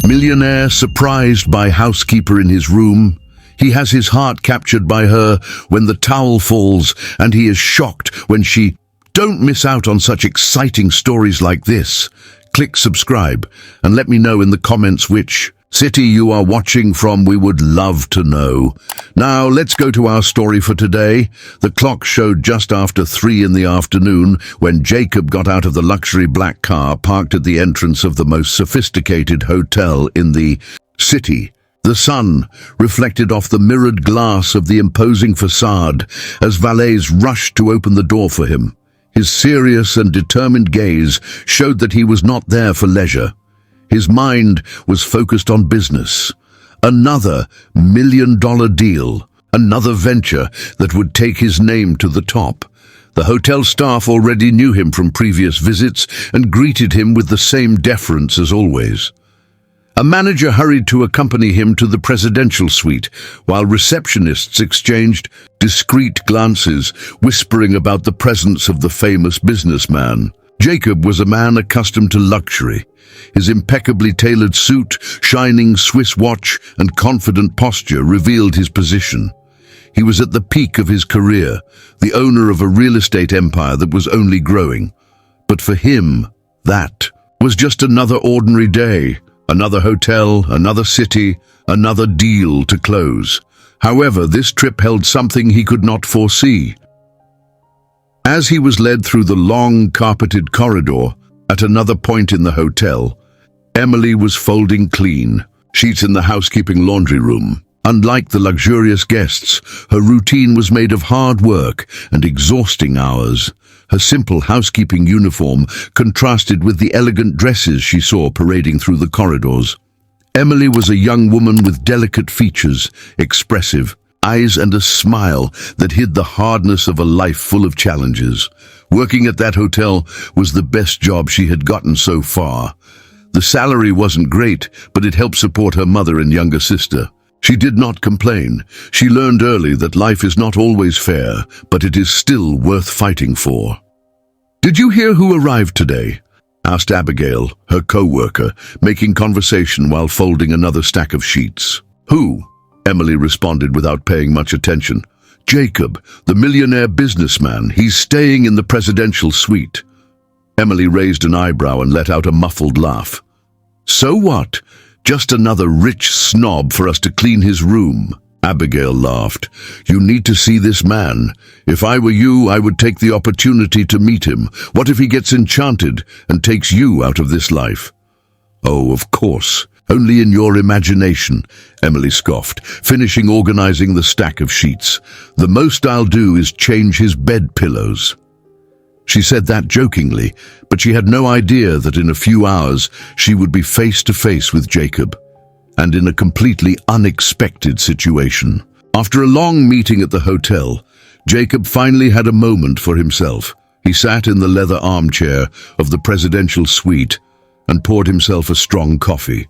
Millionaire surprised by housekeeper in his room. He has his heart captured by her when the towel falls, and he is shocked when she... Don't miss out on such exciting stories like this. Click subscribe and let me know in the comments which city you are watching from. We would love to know. Now let's go to our story for today. The clock showed just after 3 in the afternoon when Jacob got out of the luxury black car parked at the entrance of the most sophisticated hotel in the city. The sun reflected off the mirrored glass of the imposing facade as valets rushed to open the door for him. His serious and determined gaze showed that he was not there for leisure. His mind was focused on business. Another million-dollar deal, another venture that would take his name to the top. The hotel staff already knew him from previous visits and greeted him with the same deference as always. A manager hurried to accompany him to the presidential suite, while receptionists exchanged discreet glances, whispering about the presence of the famous businessman. Jacob was a man accustomed to luxury. His impeccably tailored suit, shining Swiss watch, and confident posture revealed his position. He was at the peak of his career, the owner of a real estate empire that was only growing. But for him, that was just another ordinary day. Another hotel, another city, another deal to close. However, this trip held something he could not foresee. As he was led through the long, carpeted corridor, at another point in the hotel, Emily was folding clean sheets in the housekeeping laundry room. Unlike the luxurious guests, her routine was made of hard work and exhausting hours. Her simple housekeeping uniform contrasted with the elegant dresses she saw parading through the corridors. Emily was a young woman with delicate features, expressive eyes, and a smile that hid the hardness of a life full of challenges. Working at that hotel was the best job she had gotten so far. The salary wasn't great, but it helped support her mother and younger sister. She did not complain. She learned early that life is not always fair, but it is still worth fighting for. "Did you hear who arrived today?" asked Abigail, her co-worker, making conversation while folding another stack of sheets. "Who?" Emily responded without paying much attention. "Jacob, the millionaire businessman. He's staying in the presidential suite." Emily raised an eyebrow and let out a muffled laugh. "So what? Just another rich snob for us to clean his room." Abigail laughed. "You need to see this man. If I were you, I would take the opportunity to meet him. What if he gets enchanted and takes you out of this life?" "Oh, of course. Only in your imagination," Emily scoffed, finishing organizing the stack of sheets. "The most I'll do is change his bed pillows." She said that jokingly, but she had no idea that in a few hours she would be face to face with Jacob, and in a completely unexpected situation. After a long meeting at the hotel, Jacob finally had a moment for himself. He sat in the leather armchair of the presidential suite and poured himself a strong coffee.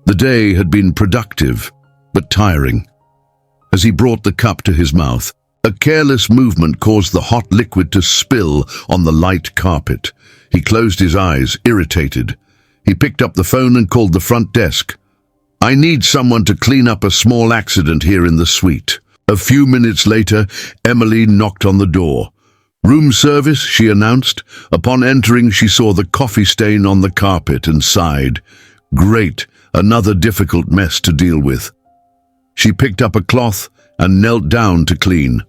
The day had been productive, but tiring. As he brought the cup to his mouth, a careless movement caused the hot liquid to spill on the light carpet. He closed his eyes, irritated. He picked up the phone and called the front desk. "I need someone to clean up a small accident here in the suite." A few minutes later, Emily knocked on the door. "Room service," she announced. Upon entering, she saw the coffee stain on the carpet and sighed. Great, another difficult mess to deal with. She picked up a cloth and knelt down to clean.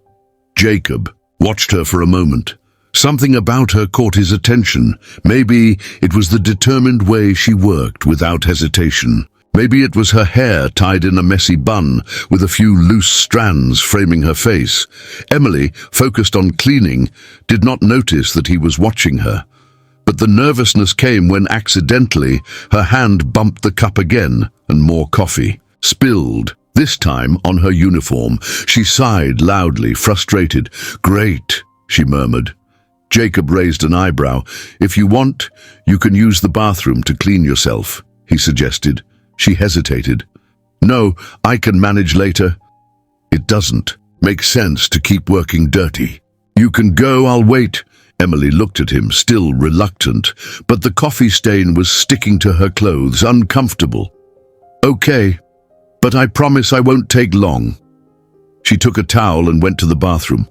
Jacob watched her for a moment. Something about her caught his attention. Maybe it was the determined way she worked without hesitation. Maybe it was her hair tied in a messy bun with a few loose strands framing her face. Emily, focused on cleaning, did not notice that he was watching her. But the nervousness came when accidentally her hand bumped the cup again and more coffee spilled. This time on her uniform. She sighed loudly, frustrated. "Great," she murmured. Jacob raised an eyebrow. "If you want, you can use the bathroom to clean yourself," he suggested. She hesitated. "No, I can manage later." "It doesn't make sense to keep working dirty." "You can go, I'll wait." Emily looked at him, still reluctant, but the coffee stain was sticking to her clothes, uncomfortable. "Okay, but I promise I won't take long." She took a towel and went to the bathroom.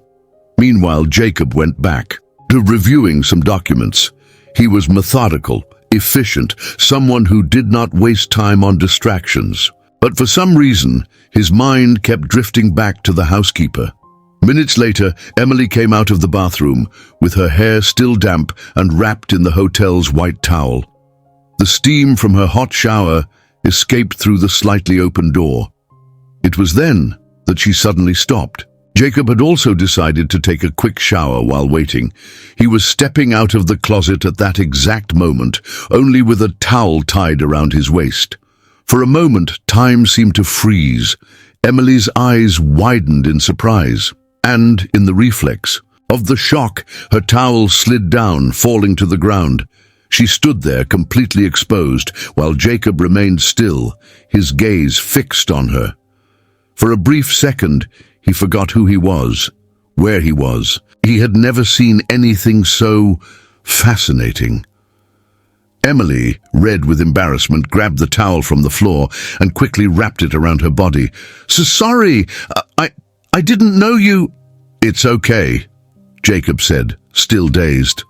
Meanwhile, Jacob went back to reviewing some documents. He was methodical, efficient, someone who did not waste time on distractions. But for some reason, his mind kept drifting back to the housekeeper. Minutes later, Emily came out of the bathroom, with her hair still damp and wrapped in the hotel's white towel. The steam from her hot shower escaped through the slightly open door. It was then that she suddenly stopped. Jacob had also decided to take a quick shower while waiting. He was stepping out of the closet at that exact moment, only with a towel tied around his waist. For a moment, time seemed to freeze. Emily's eyes widened in surprise. And, in the reflex of the shock, her towel slid down, falling to the ground. She stood there, completely exposed, while Jacob remained still, his gaze fixed on her. For a brief second, he forgot who he was, where he was. He had never seen anything so fascinating. Emily, red with embarrassment, grabbed the towel from the floor and quickly wrapped it around her body. Sorry, I didn't know you." "It's okay," Jacob said, still dazed.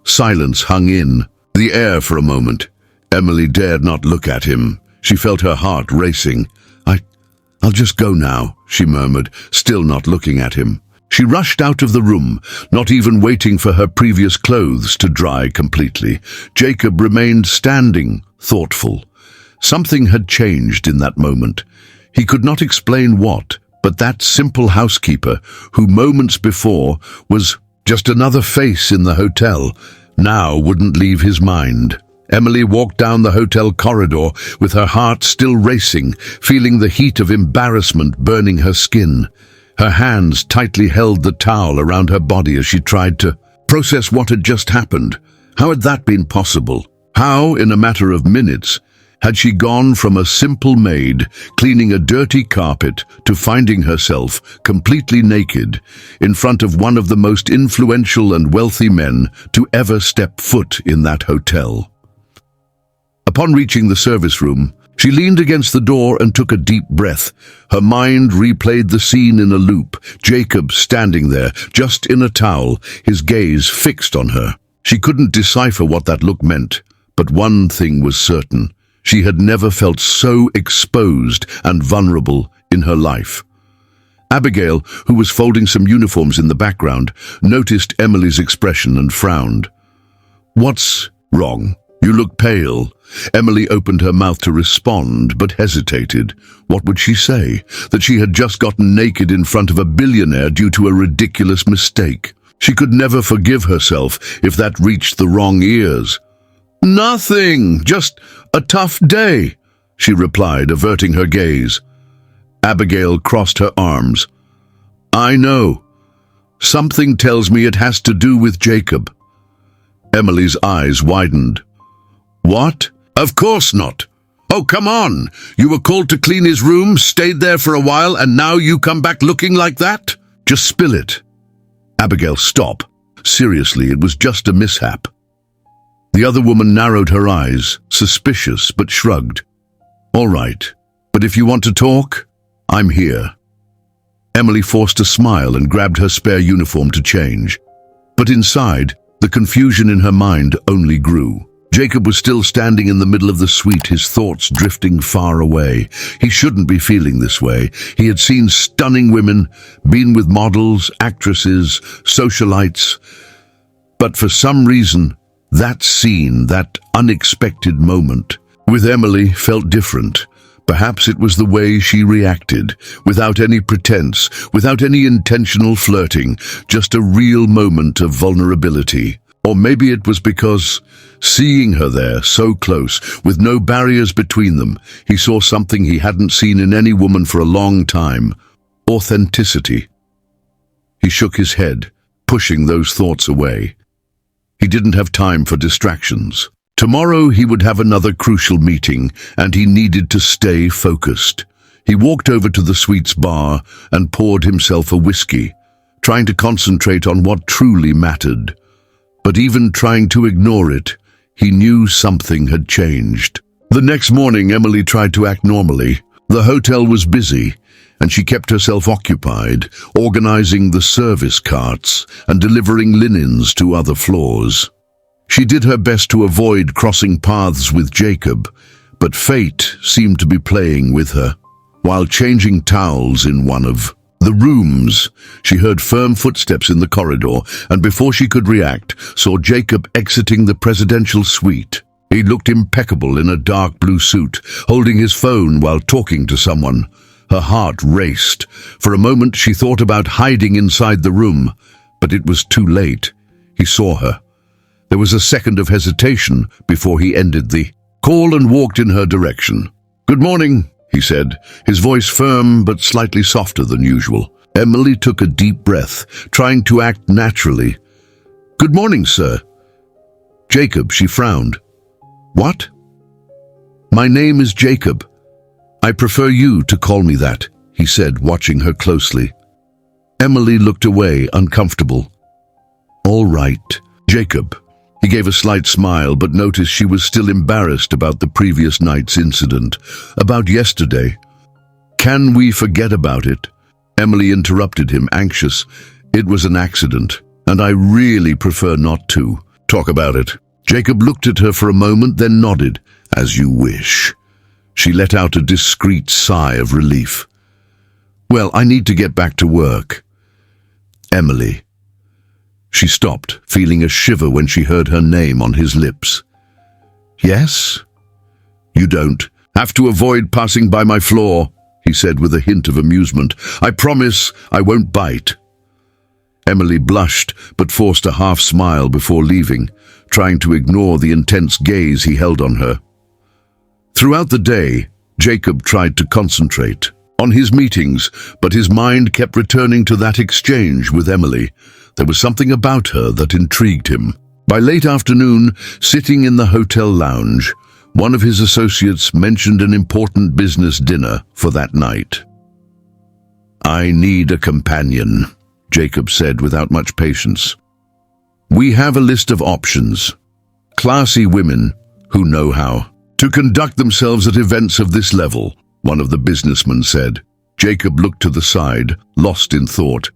Silence hung in the air for a moment. Emily dared not look at him. She felt her heart racing. I'll just go now," she murmured, still not looking at him. She rushed out of the room, not even waiting for her previous clothes to dry completely. Jacob remained standing, thoughtful. Something had changed in that moment. He could not explain what, but that simple housekeeper, who moments before was just another face in the hotel, now wouldn't leave his mind. Emily walked down the hotel corridor with her heart still racing, feeling the heat of embarrassment burning her skin. Her hands tightly held the towel around her body as she tried to process what had just happened. How had that been possible? How, in a matter of minutes, had she gone from a simple maid cleaning a dirty carpet to finding herself completely naked in front of one of the most influential and wealthy men to ever step foot in that hotel? Upon reaching the service room, she leaned against the door and took a deep breath. Her mind replayed the scene in a loop, Jacob standing there, just in a towel, his gaze fixed on her. She couldn't decipher what that look meant, but one thing was certain. She had never felt so exposed and vulnerable in her life. Abigail, who was folding some uniforms in the background, noticed Emily's expression and frowned. "What's wrong? You look pale." Emily opened her mouth to respond, but hesitated. What would she say? That she had just gotten naked in front of a billionaire due to a ridiculous mistake. She could never forgive herself if that reached the wrong ears. "Nothing, just a tough day," she replied, averting her gaze. Abigail crossed her arms. "I know. Something tells me it has to do with Jacob." Emily's eyes widened. "What? Of course not. Oh, come on. You were called to clean his room, stayed there for a while, and now you come back looking like that? Just spill it." "Abigail, stop. Seriously, it was just a mishap." The other woman narrowed her eyes, suspicious but shrugged. "All right, but if you want to talk, I'm here." Emily forced a smile and grabbed her spare uniform to change. But inside, the confusion in her mind only grew. Jacob was still standing in the middle of the suite, his thoughts drifting far away. He shouldn't be feeling this way. He had seen stunning women, been with models, actresses, socialites. But for some reason, that scene, that unexpected moment, with Emily felt different. Perhaps it was the way she reacted, without any pretense, without any intentional flirting, just a real moment of vulnerability. Or maybe it was because, seeing her there, so close, with no barriers between them, he saw something he hadn't seen in any woman for a long time: authenticity. He shook his head, pushing those thoughts away. He didn't have time for distractions. Tomorrow he would have another crucial meeting, and he needed to stay focused. He walked over to the suite's bar and poured himself a whiskey, trying to concentrate on what truly mattered. But even trying to ignore it, he knew something had changed. The next morning, Emily tried to act normally. The hotel was busy, and she kept herself occupied, organizing the service carts and delivering linens to other floors. She did her best to avoid crossing paths with Jacob, but fate seemed to be playing with her. While changing towels in one of the rooms, she heard firm footsteps in the corridor, and before she could react, saw Jacob exiting the presidential suite. He looked impeccable in a dark blue suit, holding his phone while talking to someone. Her heart raced. For a moment she thought about hiding inside the room, but it was too late. He saw her. There was a second of hesitation before he ended the call and walked in her direction. "Good morning," he said, his voice firm but slightly softer than usual. Emily took a deep breath, trying to act naturally. "Good morning, sir." "Jacob," she frowned. "What?" "My name is Jacob. I prefer you to call me that," he said, watching her closely. Emily looked away, uncomfortable. "All right, Jacob." He gave a slight smile, but noticed she was still embarrassed about the previous night's incident, about yesterday. "Can we forget about it?" Emily interrupted him, anxious. "It was an accident, and I really prefer not to talk about it." Jacob looked at her for a moment, then nodded. "As you wish." She let out a discreet sigh of relief. "Well, I need to get back to work." "Emily." She stopped, feeling a shiver when she heard her name on his lips. "Yes?" "You don't have to avoid passing by my floor," he said with a hint of amusement. "I promise I won't bite." Emily blushed, but forced a half smile before leaving, trying to ignore the intense gaze he held on her. Throughout the day, Jacob tried to concentrate on his meetings, but his mind kept returning to that exchange with Emily. There was something about her that intrigued him. By late afternoon, sitting in the hotel lounge, one of his associates mentioned an important business dinner for that night. "I need a companion," Jacob said without much patience. "We have a list of options. Classy women who know how to conduct themselves at events of this level," one of the businessmen said. Jacob looked to the side, lost in thought.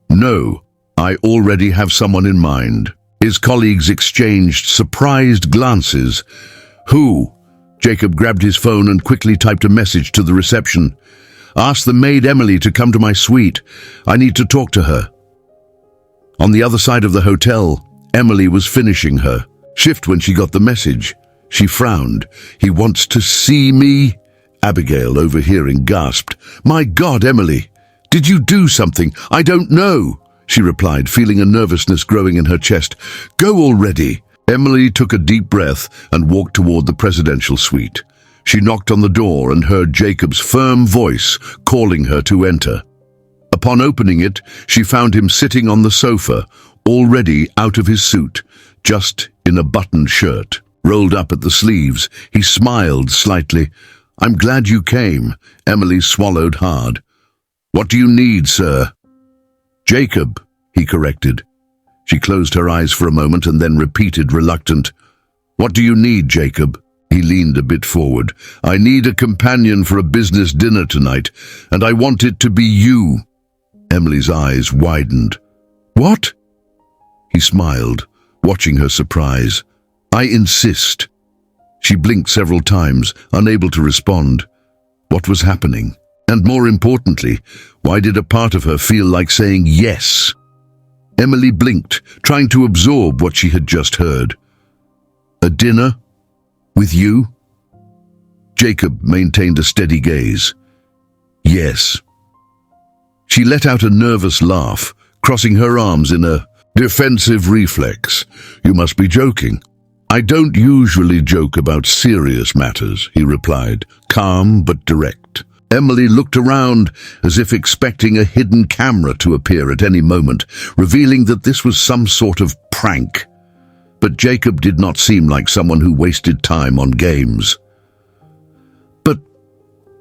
"No, I already have someone in mind." His colleagues exchanged surprised glances. "Who?" Jacob grabbed his phone and quickly typed a message to the reception. "Ask the maid Emily to come to my suite. I need to talk to her." On the other side of the hotel, Emily was finishing her shift when she got the message. She frowned. "He wants to see me?" Abigail, overhearing, gasped. "My God, Emily, did you do something? I don't know," she replied, feeling a nervousness growing in her chest. "Go already." Emily took a deep breath and walked toward the presidential suite. She knocked on the door and heard Jacob's firm voice calling her to enter. Upon opening it, she found him sitting on the sofa, already out of his suit, just in a buttoned shirt, rolled up at the sleeves. He smiled slightly. "I'm glad you came." Emily swallowed hard. "What do you need, sir?" "Jacob," he corrected. She closed her eyes for a moment and then repeated, reluctant, "What do you need, Jacob?" He leaned a bit forward. "I need a companion for a business dinner tonight, and I want it to be you." Emily's eyes widened. "What?" He smiled, watching her surprise. "I insist." She blinked several times, unable to respond. What was happening? And more importantly, why did a part of her feel like saying yes? Emily blinked, trying to absorb what she had just heard. "A dinner? With you?" Jacob maintained a steady gaze. "Yes." She let out a nervous laugh, crossing her arms in a defensive reflex. "You must be joking." "I don't usually joke about serious matters," he replied, calm but direct. Emily looked around as if expecting a hidden camera to appear at any moment, revealing that this was some sort of prank. But Jacob did not seem like someone who wasted time on games. "But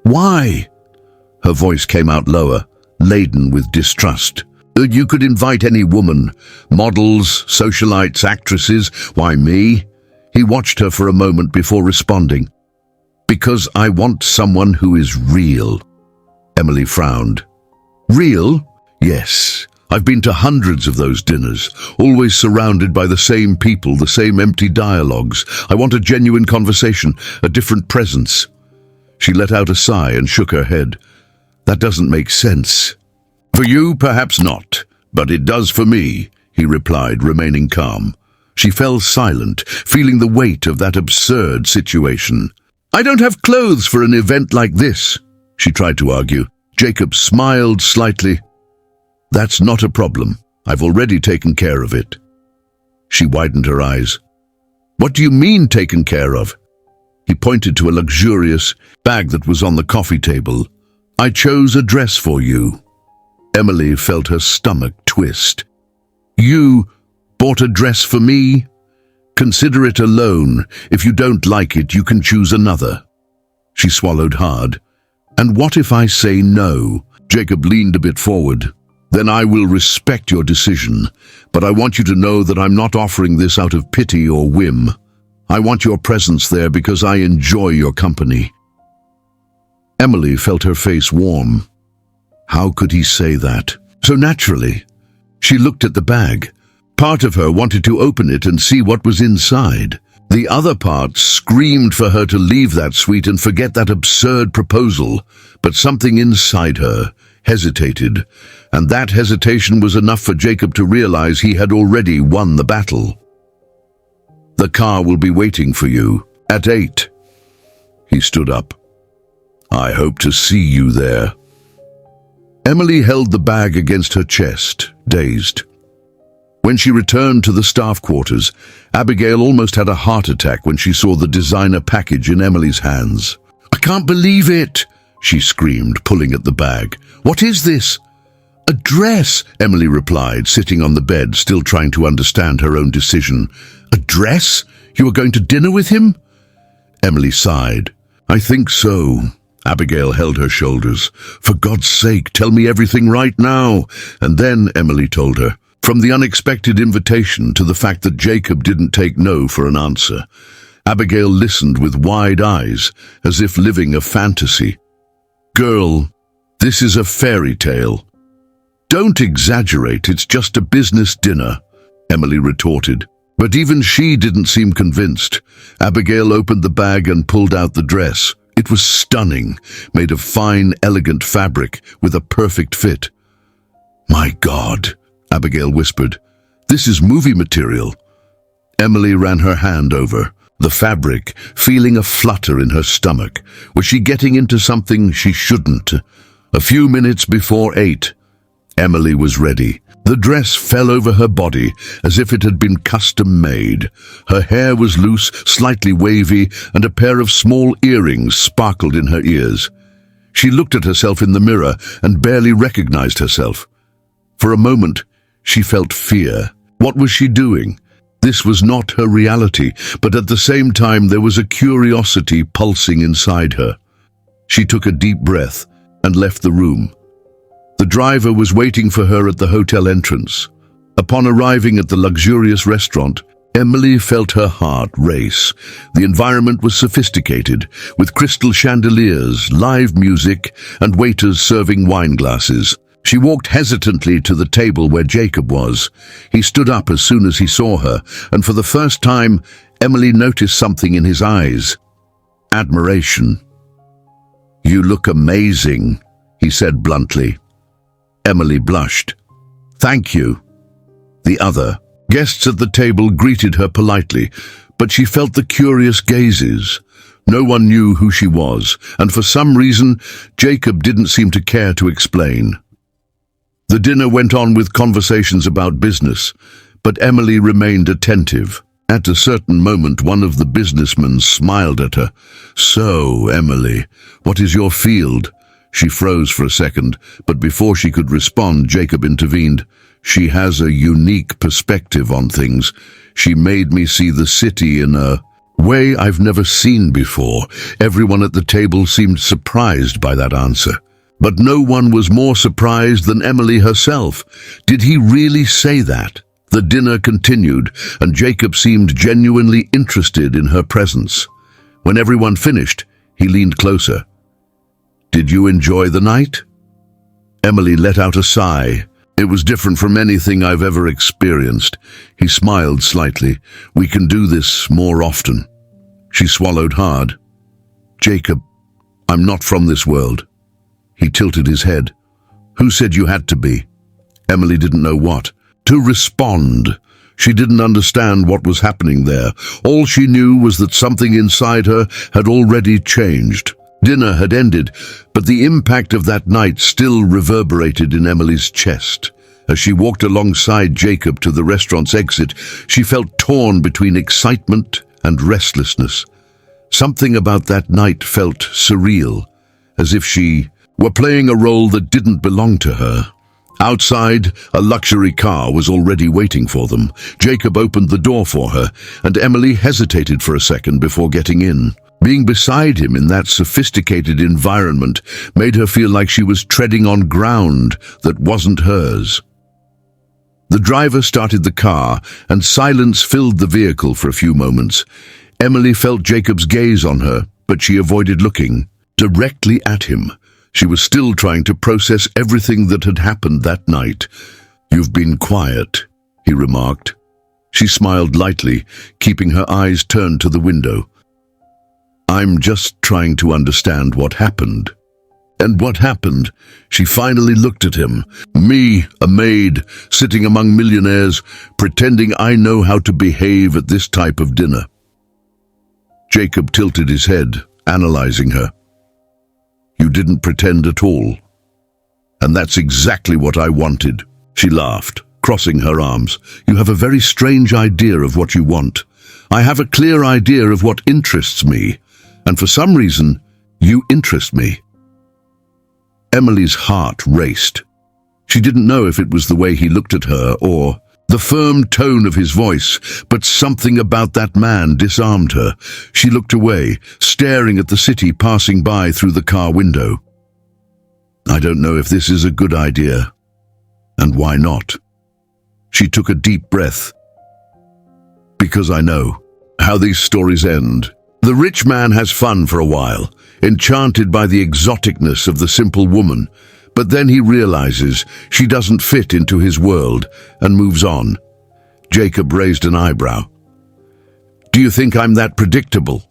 why?" Her voice came out lower, laden with distrust. You could invite any woman, models, socialites, actresses. Why me? He watched her for a moment before responding. Because I want someone who is real. Emily frowned. Real? Yes. I've been to hundreds of those dinners, always surrounded by the same people, the same empty dialogues. I want a genuine conversation, a different presence. She let out a sigh and shook her head. That doesn't make sense. For you, perhaps not, but it does for me, he replied, remaining calm. She fell silent, feeling the weight of that absurd situation. I don't have clothes for an event like this, she tried to argue. Jacob smiled slightly. That's not a problem. I've already taken care of it. She widened her eyes. What do you mean taken care of? He pointed to a luxurious bag that was on the coffee table. I chose a dress for you. Emily felt her stomach twist. You bought a dress for me? Consider it a loan. If you don't like it, you can choose another. She swallowed hard. And what if I say no? Jacob leaned a bit forward. Then I will respect your decision, but I want you to know that I'm not offering this out of pity or whim. I want your presence there because I enjoy your company. Emily felt her face warm. How could he say that? So naturally. She looked at the bag. Part of her wanted to open it and see what was inside. The other part screamed for her to leave that suite and forget that absurd proposal, but something inside her hesitated, and that hesitation was enough for Jacob to realize he had already won the battle. The car will be waiting for you at 8. He stood up. I hope to see you there. Emily held the bag against her chest, dazed. When she returned to the staff quarters, Abigail almost had a heart attack when she saw the designer package in Emily's hands. I can't believe it, she screamed, pulling at the bag. What is this? A dress, Emily replied, sitting on the bed, still trying to understand her own decision. A dress? You are going to dinner with him? Emily sighed. I think so. Abigail held her shoulders. For God's sake, tell me everything right now. And then Emily told her. From the unexpected invitation to the fact that Jacob didn't take no for an answer, Abigail listened with wide eyes, as if living a fantasy. Girl, this is a fairy tale. Don't exaggerate, it's just a business dinner, Emily retorted. But even she didn't seem convinced. Abigail opened the bag and pulled out the dress. It was stunning, made of fine, elegant fabric with a perfect fit. My God, Abigail whispered. This is movie material. Emily ran her hand over the fabric, feeling a flutter in her stomach. Was she getting into something she shouldn't? A few minutes before 8, Emily was ready. The dress fell over her body as if it had been custom made. Her hair was loose, slightly wavy, and a pair of small earrings sparkled in her ears. She looked at herself in the mirror and barely recognized herself. For a moment, she felt fear. What was she doing? This was not her reality, but at the same time there was a curiosity pulsing inside her. She took a deep breath and left the room. The driver was waiting for her at the hotel entrance. Upon arriving at the luxurious restaurant, Emily felt her heart race. The environment was sophisticated, with crystal chandeliers, live music, and waiters serving wine glasses. She walked hesitantly to the table where Jacob was. He stood up as soon as he saw her, and for the first time, Emily noticed something in his eyes. Admiration. You look amazing, he said bluntly. Emily blushed. Thank you. The other guests at the table greeted her politely, but she felt the curious gazes. No one knew who she was, and for some reason, Jacob didn't seem to care to explain. The dinner went on with conversations about business, but Emily remained attentive. At a certain moment, one of the businessmen smiled at her. So, Emily, what is your field? She froze for a second, but before she could respond, Jacob intervened. She has a unique perspective on things. She made me see the city in a way I've never seen before. Everyone at the table seemed surprised by that answer. But no one was more surprised than Emily herself. Did he really say that? The dinner continued, and Jacob seemed genuinely interested in her presence. When everyone finished, he leaned closer. "Did you enjoy the night?" Emily let out a sigh. "It was different from anything I've ever experienced." He smiled slightly. "We can do this more often." She swallowed hard. "Jacob, I'm not from this world." He tilted his head. "Who said you had to be?" Emily didn't know what to respond. She didn't understand what was happening there. All she knew was that something inside her had already changed. Dinner had ended, but the impact of that night still reverberated in Emily's chest. As she walked alongside Jacob to the restaurant's exit, she felt torn between excitement and restlessness. Something about that night felt surreal, as if she were playing a role that didn't belong to her. Outside, a luxury car was already waiting for them. Jacob opened the door for her, and Emily hesitated for a second before getting in. Being beside him in that sophisticated environment made her feel like she was treading on ground that wasn't hers. The driver started the car, and silence filled the vehicle for a few moments. Emily felt Jacob's gaze on her, but she avoided looking directly at him. She was still trying to process everything that had happened that night. "You've been quiet," he remarked. She smiled lightly, keeping her eyes turned to the window. "I'm just trying to understand what happened." "And what happened?" She finally looked at him. "Me, a maid, sitting among millionaires, pretending I know how to behave at this type of dinner." Jacob tilted his head, analyzing her. "You didn't pretend at all. And that's exactly what I wanted." She laughed, crossing her arms. "You have a very strange idea of what you want. I have a clear idea of what interests me, and for some reason, you interest me." Emily's heart raced. She didn't know if it was the way he looked at her or the firm tone of his voice, but something about that man disarmed her. She looked away, staring at the city passing by through the car window. "I don't know if this is a good idea. And why not?" She took a deep breath. "Because I know how these stories end. The rich man has fun for a while, enchanted by the exoticness of the simple woman, but then he realizes she doesn't fit into his world and moves on." Jacob raised an eyebrow. "Do you think I'm that predictable?"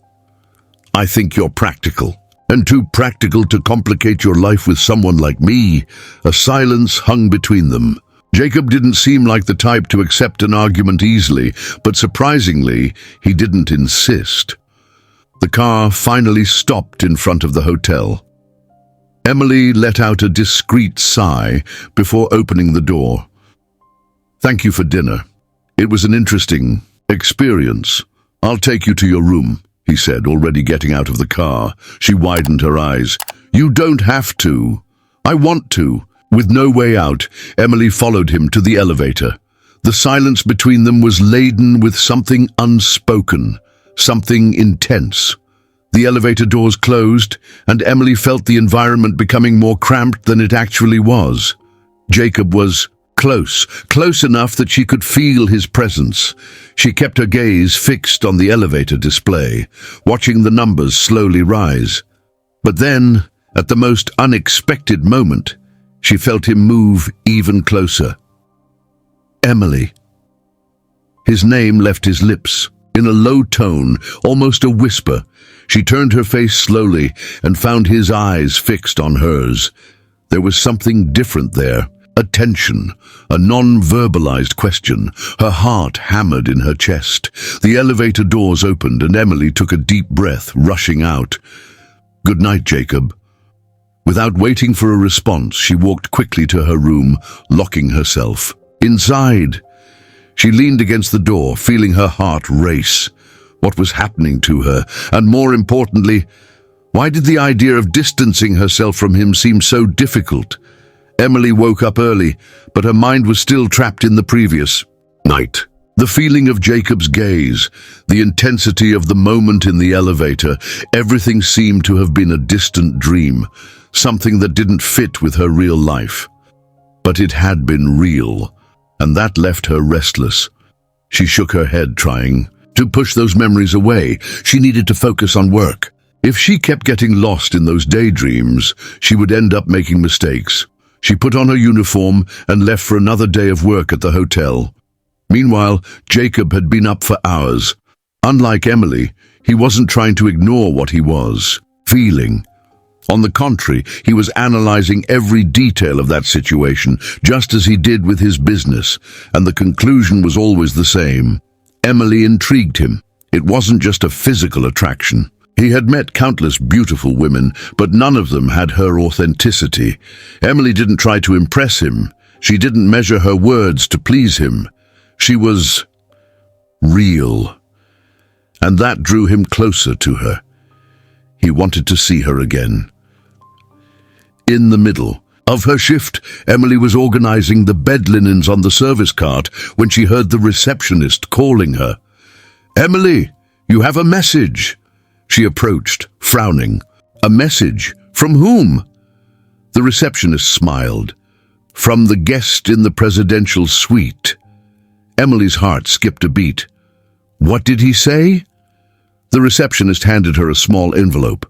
"I think you're practical, and too practical to complicate your life with someone like me." A silence hung between them. Jacob didn't seem like the type to accept an argument easily, but surprisingly, he didn't insist. The car finally stopped in front of the hotel. Emily let out a discreet sigh before opening the door. "Thank you for dinner. It was an interesting experience. I'll take you to your room," he said, already getting out of the car. She widened her eyes. "You don't have to. I want to." With no way out, Emily followed him to the elevator. The silence between them was laden with something unspoken, something intense. The elevator doors closed, and Emily felt the environment becoming more cramped than it actually was. Jacob was close enough that she could feel his presence. She kept her gaze fixed on the elevator display, watching the numbers slowly rise. But then, at the most unexpected moment, she felt him move even closer. "Emily." His name left his lips. In a low tone, almost a whisper, she turned her face slowly and found his eyes fixed on hers. There was something different there, a tension, a non-verbalized question. Her heart hammered in her chest. The elevator doors opened and Emily took a deep breath, rushing out. "Good night, Jacob." Without waiting for a response, she walked quickly to her room, locking herself. Inside, she leaned against the door, feeling her heart race. What was happening to her? And more importantly, why did the idea of distancing herself from him seem so difficult? Emily woke up early, but her mind was still trapped in the previous night. The feeling of Jacob's gaze, the intensity of the moment in the elevator, everything seemed to have been a distant dream, something that didn't fit with her real life. But it had been real, and that left her restless. She shook her head, trying to push those memories away. She needed to focus on work. If she kept getting lost in those daydreams, she would end up making mistakes. She put on her uniform and left for another day of work at the hotel. Meanwhile, Jacob had been up for hours. Unlike Emily, he wasn't trying to ignore what he was feeling. On the contrary, he was analyzing every detail of that situation, just as he did with his business, and the conclusion was always the same. Emily intrigued him. It wasn't just a physical attraction. He had met countless beautiful women, but none of them had her authenticity. Emily didn't try to impress him. She didn't measure her words to please him. She was real, and that drew him closer to her. He wanted to see her again. In the middle of her shift, Emily was organizing the bed linens on the service cart when she heard the receptionist calling her. "Emily, you have a message." She approached, frowning. "A message? From whom?" The receptionist smiled. "From the guest in the presidential suite." Emily's heart skipped a beat. "What did he say?" The receptionist handed her a small envelope.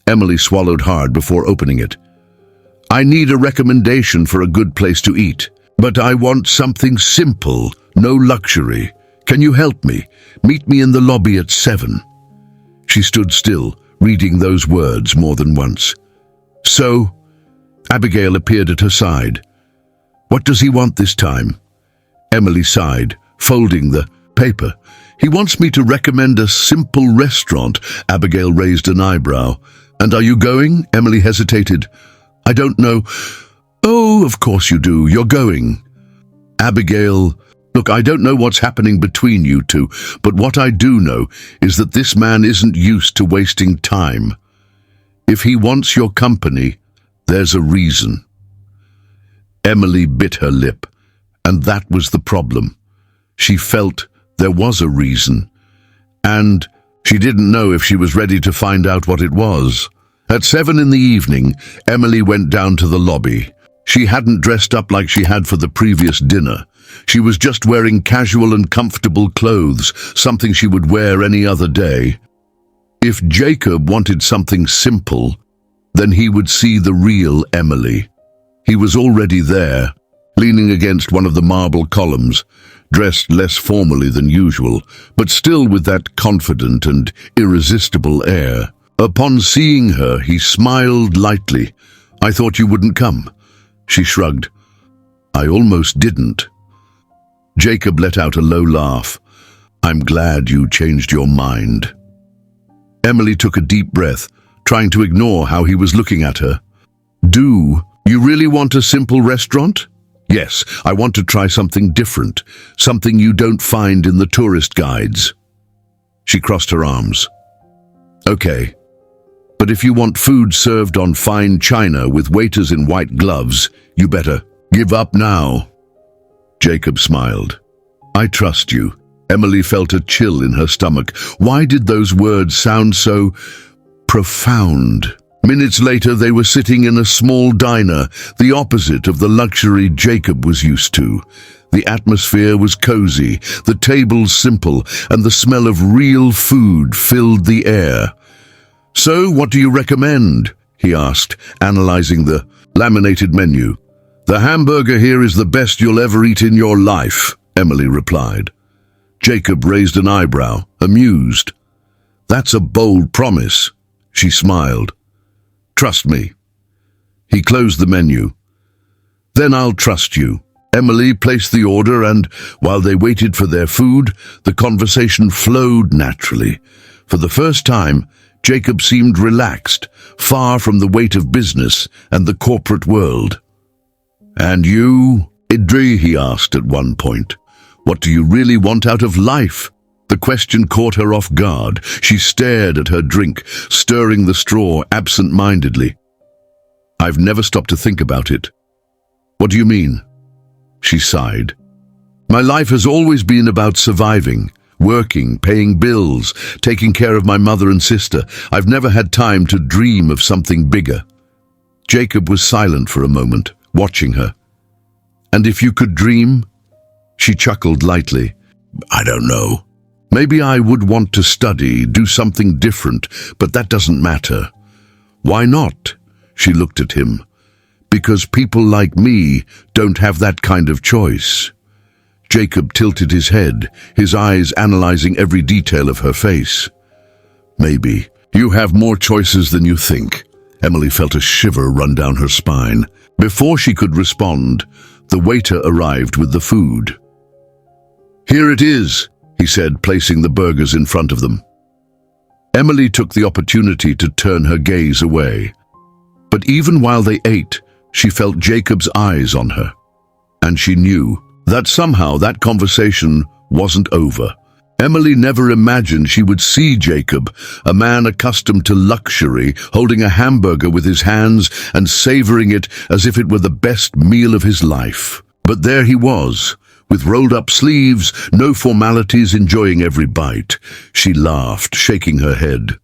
Emily swallowed hard before opening it. "I need a recommendation for a good place to eat, but I want something simple, no luxury. Can you help me? Meet me in the lobby at 7. She stood still, reading those words more than once. "So?" Abigail appeared at her side. "What does he want this time?" Emily sighed, folding the paper. "He wants me to recommend a simple restaurant." Abigail raised an eyebrow. "And are you going?" Emily hesitated. "I don't know." "Oh, of course you do. You're going." Abigail, "Look, I don't know what's happening between you two, but what I do know is that this man isn't used to wasting time. If he wants your company, there's a reason." Emily bit her lip, and that was the problem. She felt there was a reason, and she didn't know if she was ready to find out what it was. At 7 in the evening, Emily went down to the lobby. She hadn't dressed up like she had for the previous dinner. She was just wearing casual and comfortable clothes, something she would wear any other day. If Jacob wanted something simple, then he would see the real Emily. He was already there, leaning against one of the marble columns, dressed less formally than usual, but still with that confident and irresistible air. Upon seeing her, he smiled lightly. "I thought you wouldn't come." She shrugged. "I almost didn't." Jacob let out a low laugh. "I'm glad you changed your mind." Emily took a deep breath, trying to ignore how he was looking at her. "Do you really want a simple restaurant?" "Yes, I want to try something different, something you don't find in the tourist guides." She crossed her arms. "Okay. But if you want food served on fine china with waiters in white gloves, you better give up now." Jacob smiled. "I trust you." Emily felt a chill in her stomach. Why did those words sound so profound? Minutes later, they were sitting in a small diner, the opposite of the luxury Jacob was used to. The atmosphere was cozy, the tables simple, and the smell of real food filled the air. "So, what do you recommend?" he asked, analyzing the laminated menu. "The hamburger here is the best you'll ever eat in your life," Emily replied. Jacob raised an eyebrow, amused. "That's a bold promise." She smiled. "Trust me." He closed the menu. "Then I'll trust you." Emily placed the order, and while they waited for their food, the conversation flowed naturally. For the first time, Jacob seemed relaxed, far from the weight of business and the corporate world. "And you, Idri?" he asked at one point. "What do you really want out of life?" The question caught her off guard. She stared at her drink, stirring the straw absent-mindedly. "I've never stopped to think about it." "What do you mean?" She sighed. My life has always been about surviving, working, paying bills, taking care of my mother and sister. I've never had time to dream of something bigger." Jacob was silent for a moment, watching her. "And if you could dream?" She chuckled lightly. "I don't know. Maybe I would want to study, do something different, but that doesn't matter." "Why not?" She looked at him. "Because people like me don't have that kind of choice." Jacob tilted his head, his eyes analyzing every detail of her face. "Maybe. You have more choices than you think." Emily felt a shiver run down her spine. Before she could respond, the waiter arrived with the food. "Here it is," he said, placing the burgers in front of them. Emily took the opportunity to turn her gaze away. But even while they ate, she felt Jacob's eyes on her. And she knew that somehow that conversation wasn't over. Emily never imagined she would see Jacob, a man accustomed to luxury, holding a hamburger with his hands and savoring it as if it were the best meal of his life. But there he was, with rolled-up sleeves, no formalities, enjoying every bite. She laughed, shaking her head.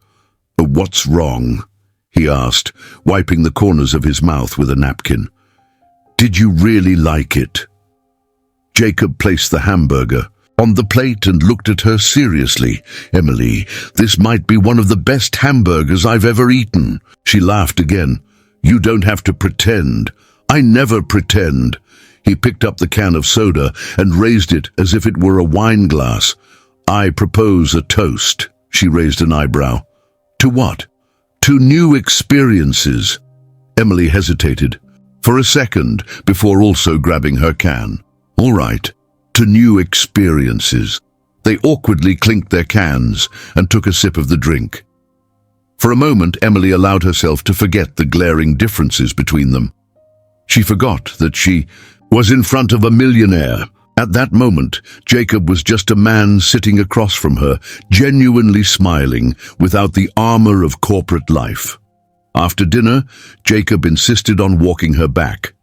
"Oh, what's wrong?" he asked, wiping the corners of his mouth with a napkin. "Did you really like it?" Jacob placed the hamburger on the plate and looked at her seriously. "Emily, this might be one of the best hamburgers I've ever eaten." She laughed again. "You don't have to pretend." "I never pretend." He picked up the can of soda and raised it as if it were a wine glass. "I propose a toast." She raised an eyebrow. "To what?" "To new experiences." Emily hesitated for a second before also grabbing her can. "All right, to new experiences." They awkwardly clinked their cans and took a sip of the drink. For a moment, Emily allowed herself to forget the glaring differences between them. She forgot that she was in front of a millionaire. At that moment, Jacob was just a man sitting across from her, genuinely smiling, without the armor of corporate life. After dinner, Jacob insisted on walking her back.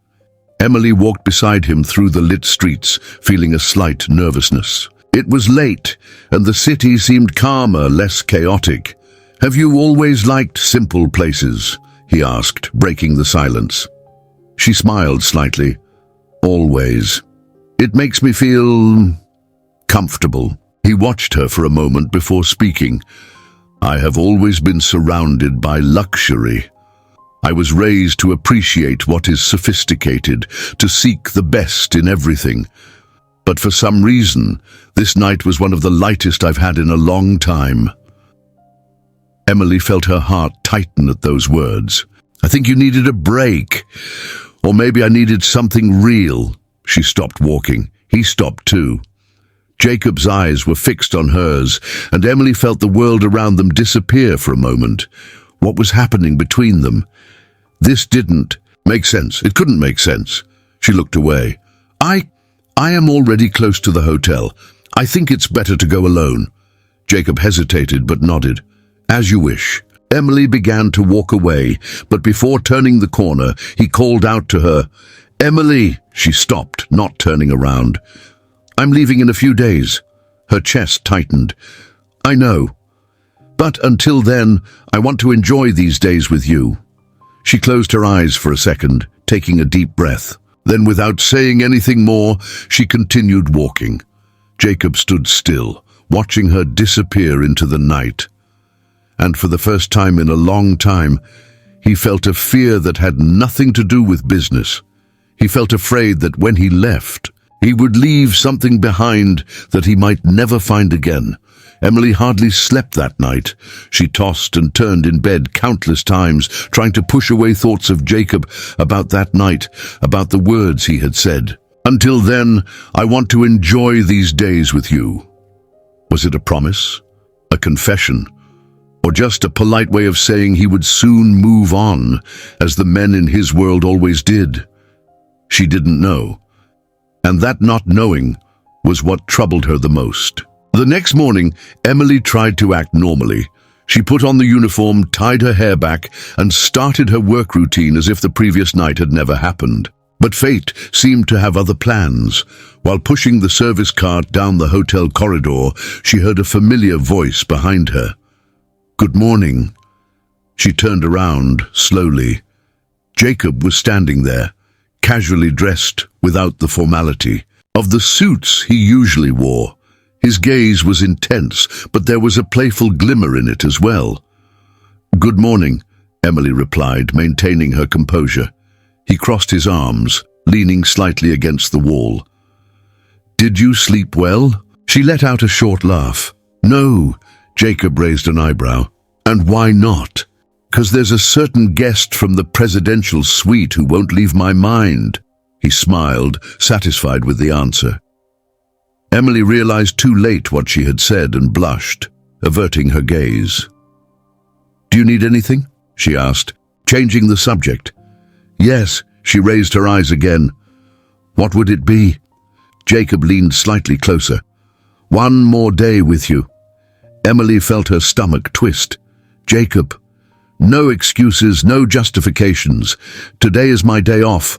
Emily walked beside him through the lit streets, feeling a slight nervousness. It was late, and the city seemed calmer, less chaotic. "Have you always liked simple places?" he asked, breaking the silence. She smiled slightly. "Always. It makes me feel comfortable." He watched her for a moment before speaking. "I have always been surrounded by luxury. I was raised to appreciate what is sophisticated, to seek the best in everything. But for some reason, this night was one of the lightest I've had in a long time." Emily felt her heart tighten at those words. "I think you needed a break. Or maybe I needed something real." She stopped walking. He stopped too. Jacob's eyes were fixed on hers, and Emily felt the world around them disappear for a moment. What was happening between them? This didn't make sense. It couldn't make sense. She looked away. I am already close to the hotel. I think it's better to go alone." Jacob hesitated but nodded. "As you wish." Emily began to walk away, but before turning the corner, he called out to her. "Emily!" She stopped, not turning around. "I'm leaving in a few days." Her chest tightened. "I know. But until then, I want to enjoy these days with you." She closed her eyes for a second, taking a deep breath. Then, without saying anything more, she continued walking. Jacob stood still, watching her disappear into the night. And for the first time in a long time, he felt a fear that had nothing to do with business. He felt afraid that when he left, he would leave something behind that he might never find again. Emily hardly slept that night. She tossed and turned in bed countless times, trying to push away thoughts of Jacob, about that night, about the words he had said. "Until then, I want to enjoy these days with you." Was it a promise? A confession? Or just a polite way of saying he would soon move on, as the men in his world always did? She didn't know. And that not knowing was what troubled her the most. The next morning, Emily tried to act normally. She put on the uniform, tied her hair back, and started her work routine as if the previous night had never happened. But fate seemed to have other plans. While pushing the service cart down the hotel corridor, she heard a familiar voice behind her. "Good morning." She turned around slowly. Jacob was standing there, casually dressed without the formality of the suits he usually wore. His gaze was intense, but there was a playful glimmer in it as well. "Good morning," Emily replied, maintaining her composure. He crossed his arms, leaning slightly against the wall. "Did you sleep well?" She let out a short laugh. "No," Jacob raised an eyebrow. "And why not?" "'Cause there's a certain guest from the presidential suite who won't leave my mind." He smiled, satisfied with the answer. Emily realized too late what she had said and blushed, averting her gaze. "Do you need anything?" she asked, changing the subject. "Yes," she raised her eyes again. "What would it be?" Jacob leaned slightly closer. "One more day with you." Emily felt her stomach twist. "Jacob, no excuses, no justifications. Today is my day off.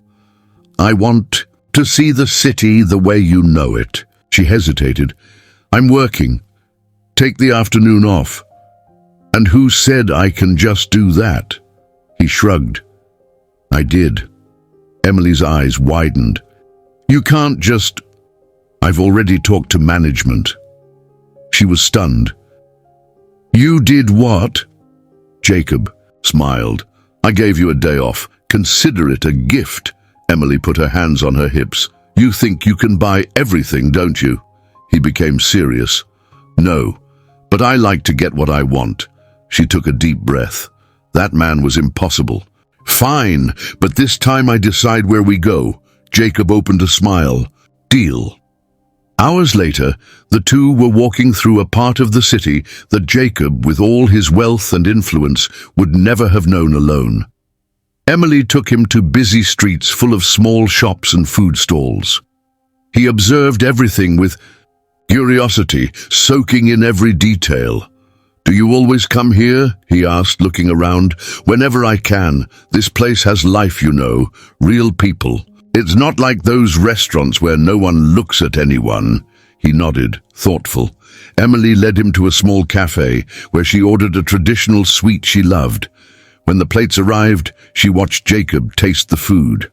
I want to see the city the way you know it." She hesitated. "I'm working. Take the afternoon off." "And who said I can just do that?" He shrugged. "I did." Emily's eyes widened. "You can't just—" "I've already talked to management." She was stunned. "You did what?" Jacob smiled. "I gave you a day off. Consider it a gift." Emily put her hands on her hips. "You think you can buy everything, don't you?" He became serious. "No, but I like to get what I want." She took a deep breath. That man was impossible. "Fine, but this time I decide where we go." Jacob opened a smile. "Deal." Hours later, the two were walking through a part of the city that Jacob, with all his wealth and influence, would never have known alone. Emily took him to busy streets full of small shops and food stalls. He observed everything with curiosity, soaking in every detail. "Do you always come here?" he asked, looking around. "Whenever I can. This place has life, you know, real people. It's not like those restaurants where no one looks at anyone." He nodded, thoughtful. Emily led him to a small cafe where she ordered a traditional sweet she loved. When the plates arrived, she watched Jacob taste the food.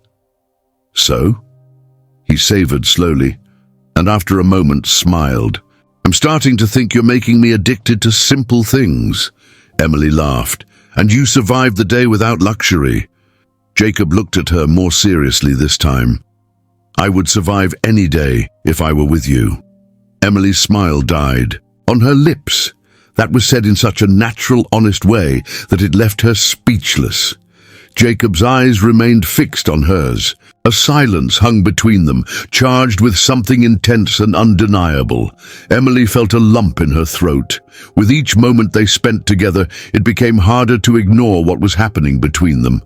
"So?" He savored slowly, and after a moment smiled. "I'm starting to think you're making me addicted to simple things." Emily laughed. "And you survived the day without luxury." Jacob looked at her more seriously this time. "I would survive any day if I were with you." Emily's smile died. On her lips, that was said in such a natural, honest way that it left her speechless. Jacob's eyes remained fixed on hers. A silence hung between them, charged with something intense and undeniable. Emily felt a lump in her throat. With each moment they spent together, it became harder to ignore what was happening between them.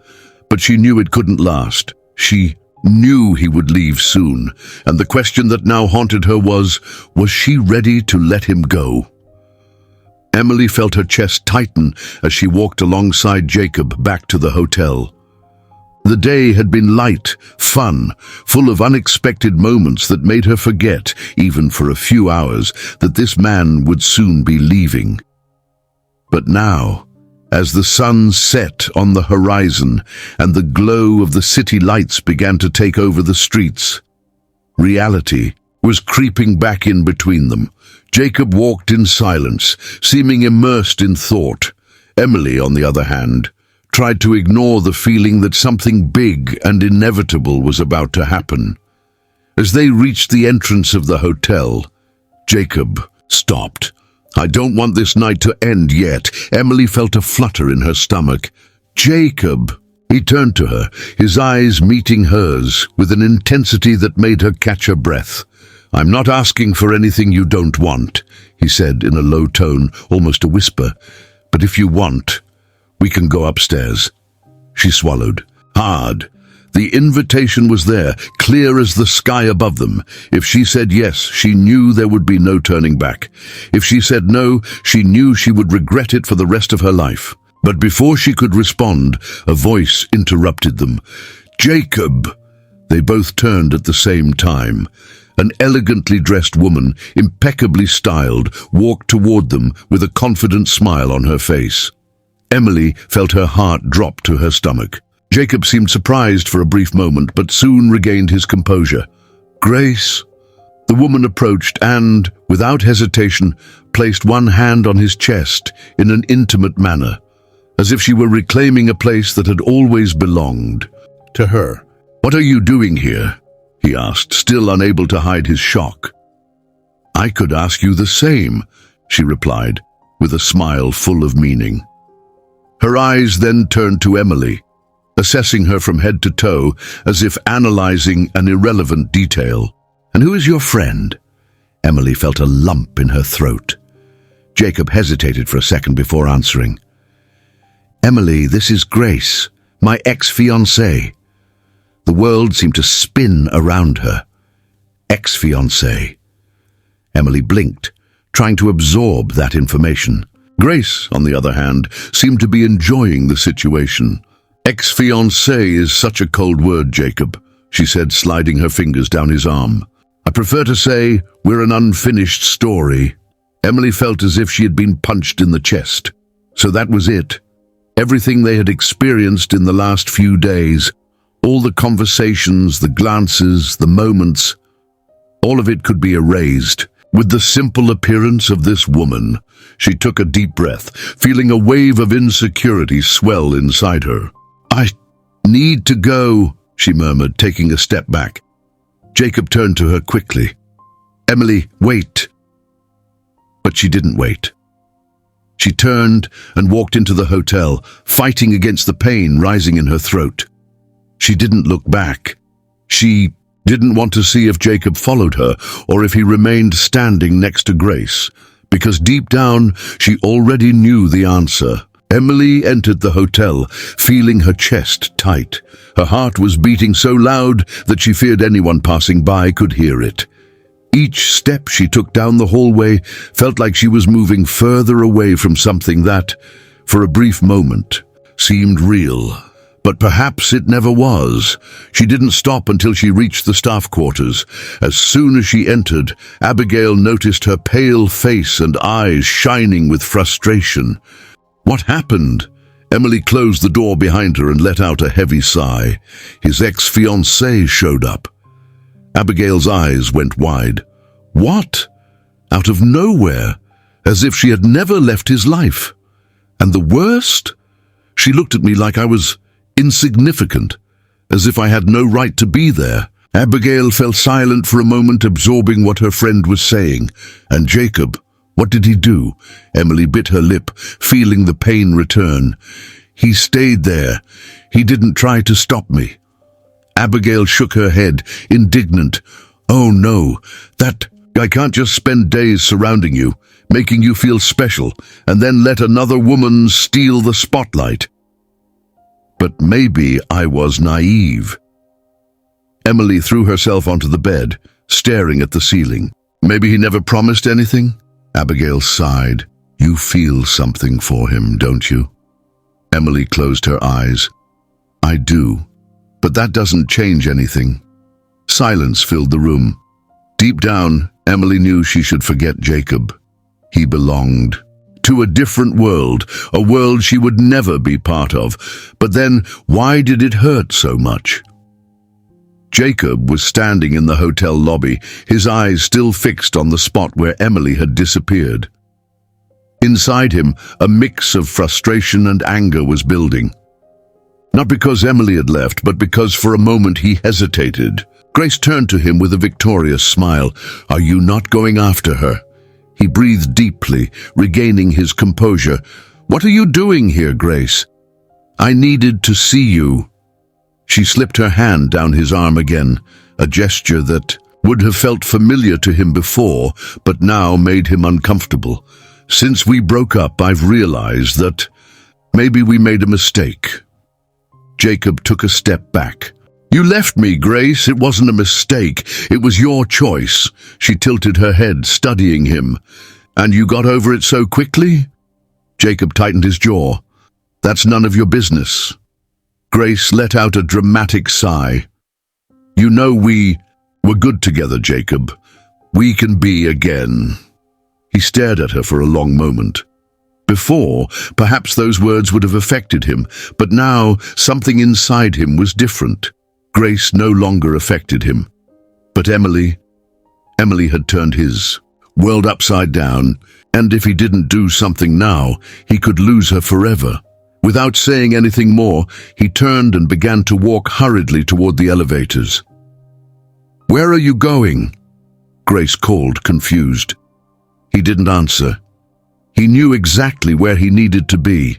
But she knew it couldn't last. She knew he would leave soon, and the question that now haunted her was she ready to let him go? Emily felt her chest tighten as she walked alongside Jacob back to the hotel. The day had been light, fun, full of unexpected moments that made her forget, even for a few hours, that this man would soon be leaving. But now, as the sun set on the horizon and the glow of the city lights began to take over the streets, reality was creeping back in between them. Jacob walked in silence, seeming immersed in thought. Emily, on the other hand, tried to ignore the feeling that something big and inevitable was about to happen. As they reached the entrance of the hotel, Jacob stopped. "I don't want this night to end yet." Emily felt a flutter in her stomach. "Jacob!" He turned to her, his eyes meeting hers with an intensity that made her catch her breath. "I'm not asking for anything you don't want," he said in a low tone, almost a whisper. "But if you want, we can go upstairs." She swallowed hard. The invitation was there, clear as the sky above them. If she said yes, she knew there would be no turning back. If she said no, she knew she would regret it for the rest of her life. But before she could respond, a voice interrupted them. "Jacob!" They both turned at the same time. An elegantly dressed woman, impeccably styled, walked toward them with a confident smile on her face. Emily felt her heart drop to her stomach. Jacob seemed surprised for a brief moment, but soon regained his composure. "Grace?" The woman approached and, without hesitation, placed one hand on his chest in an intimate manner, as if she were reclaiming a place that had always belonged to her. "What are you doing here?" he asked, still unable to hide his shock. "I could ask you the same," she replied, with a smile full of meaning. Her eyes then turned to Emily, assessing her from head to toe as if analyzing an irrelevant detail. "And who is your friend?" Emily felt a lump in her throat. Jacob hesitated for a second before answering. "Emily, this is Grace, my ex-fiancée." The world seemed to spin around her. Ex-fiancée. Emily blinked, trying to absorb that information. Grace, on the other hand, seemed to be enjoying the situation. "Ex-fiancée is such a cold word, Jacob," she said, sliding her fingers down his arm. "I prefer to say we're an unfinished story." Emily felt as if she had been punched in the chest. So that was it. Everything they had experienced in the last few days, all the conversations, the glances, the moments, all of it could be erased. With the simple appearance of this woman, she took a deep breath, feeling a wave of insecurity swell inside her. "I need to go," she murmured, taking a step back. Jacob turned to her quickly. "Emily, wait." But she didn't wait. She turned and walked into the hotel, fighting against the pain rising in her throat. She didn't look back. She didn't want to see if Jacob followed her or if he remained standing next to Grace, because deep down she already knew the answer. Emily entered the hotel, feeling her chest tight. Her heart was beating so loud that she feared anyone passing by could hear it. Each step she took down the hallway felt like she was moving further away from something that, for a brief moment, seemed real. But perhaps it never was. She didn't stop until she reached the staff quarters. As soon as she entered, Abigail noticed her pale face and eyes shining with frustration. What happened? Emily closed the door behind her and let out a heavy sigh. His ex-fiancée showed up. Abigail's eyes went wide. What? Out of nowhere, as if she had never left his life. And the worst? She looked at me like I was insignificant, as if I had no right to be there. Abigail fell silent for a moment, absorbing what her friend was saying. And Jacob, what did he do? Emily bit her lip, feeling the pain return. He stayed there. He didn't try to stop me. Abigail shook her head, indignant. Oh no, I can't just spend days surrounding you, making you feel special, and then let another woman steal the spotlight. But maybe I was naive. Emily threw herself onto the bed, staring at the ceiling. Maybe he never promised anything? Abigail sighed. You feel something for him, don't you? Emily closed her eyes. I do, but that doesn't change anything. Silence filled the room. Deep down, Emily knew she should forget Jacob. He belonged to a different world, a world she would never be part of. But then, why did it hurt so much? Jacob was standing in the hotel lobby, his eyes still fixed on the spot where Emily had disappeared. Inside him, a mix of frustration and anger was building. Not because Emily had left, but because for a moment he hesitated. Grace turned to him with a victorious smile. Are you not going after her? He breathed deeply, regaining his composure. What are you doing here, Grace? I needed to see you. She slipped her hand down his arm again, a gesture that would have felt familiar to him before, but now made him uncomfortable. Since we broke up, I've realized that maybe we made a mistake. Jacob took a step back. You left me, Grace. It wasn't a mistake. It was your choice. She tilted her head, studying him. And you got over it so quickly? Jacob tightened his jaw. That's none of your business. Grace let out a dramatic sigh. You know we were good together, Jacob. We can be again." He stared at her for a long moment. Before, perhaps those words would have affected him, but now something inside him was different. Grace no longer affected him. But Emily had turned his world upside down, and if he didn't do something now, he could lose her forever. Without saying anything more, he turned and began to walk hurriedly toward the elevators. "Where are you going?" Grace called, confused. He didn't answer. He knew exactly where he needed to be,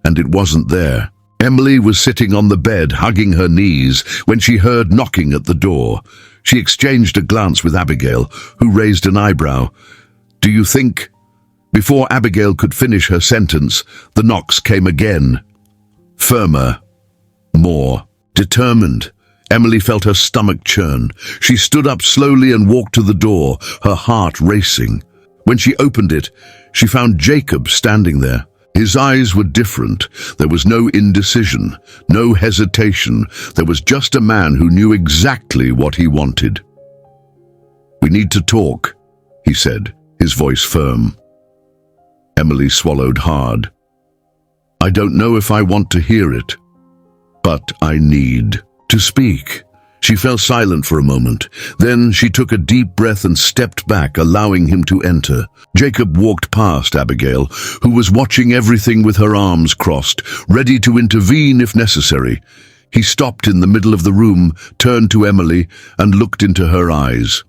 and it wasn't there. Emily was sitting on the bed, hugging her knees, when she heard knocking at the door. She exchanged a glance with Abigail, who raised an eyebrow. "Do you think—" Before Abigail could finish her sentence, the knocks came again. Firmer, more determined. Emily felt her stomach churn. She stood up slowly and walked to the door, her heart racing. When she opened it, she found Jacob standing there. His eyes were different. There was no indecision, no hesitation. There was just a man who knew exactly what he wanted. "We need to talk," he said, his voice firm. Emily swallowed hard. "I don't know if I want to hear it, but I need to speak." She fell silent for a moment. Then she took a deep breath and stepped back, allowing him to enter. Jacob walked past Abigail, who was watching everything with her arms crossed, ready to intervene if necessary. He stopped in the middle of the room, turned to Emily, and looked into her eyes.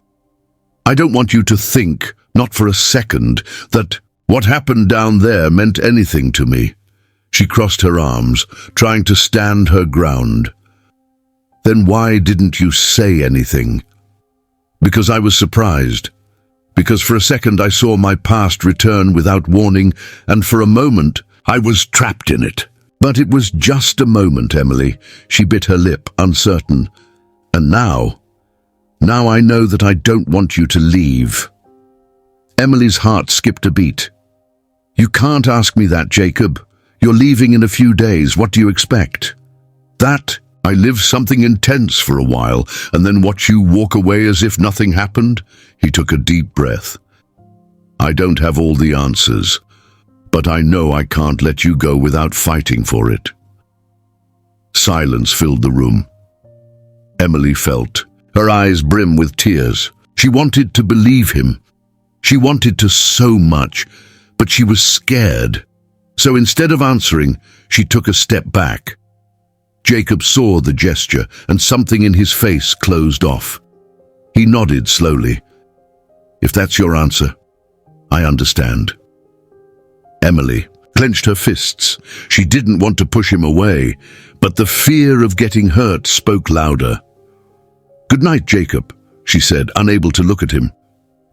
"I don't want you to think, not for a second, that what happened down there meant anything to me." She crossed her arms, trying to stand her ground. "Then why didn't you say anything?" "Because I was surprised. Because for a second I saw my past return without warning, and for a moment I was trapped in it. But it was just a moment, Emily." She bit her lip, uncertain. "And now I know that I don't want you to leave." Emily's heart skipped a beat. "You can't ask me that, Jacob. You're leaving in a few days. What do you expect?" "That I live something intense for a while, and then watch you walk away as if nothing happened?" He took a deep breath. "I don't have all the answers, but I know I can't let you go without fighting for it." Silence filled the room. Emily felt her eyes brim with tears. She wanted to believe him. She wanted to so much, but she was scared. So instead of answering, she took a step back. Jacob saw the gesture, and something in his face closed off. He nodded slowly. "If that's your answer, I understand." Emily clenched her fists. She didn't want to push him away, but the fear of getting hurt spoke louder. "Good night, Jacob," she said, unable to look at him.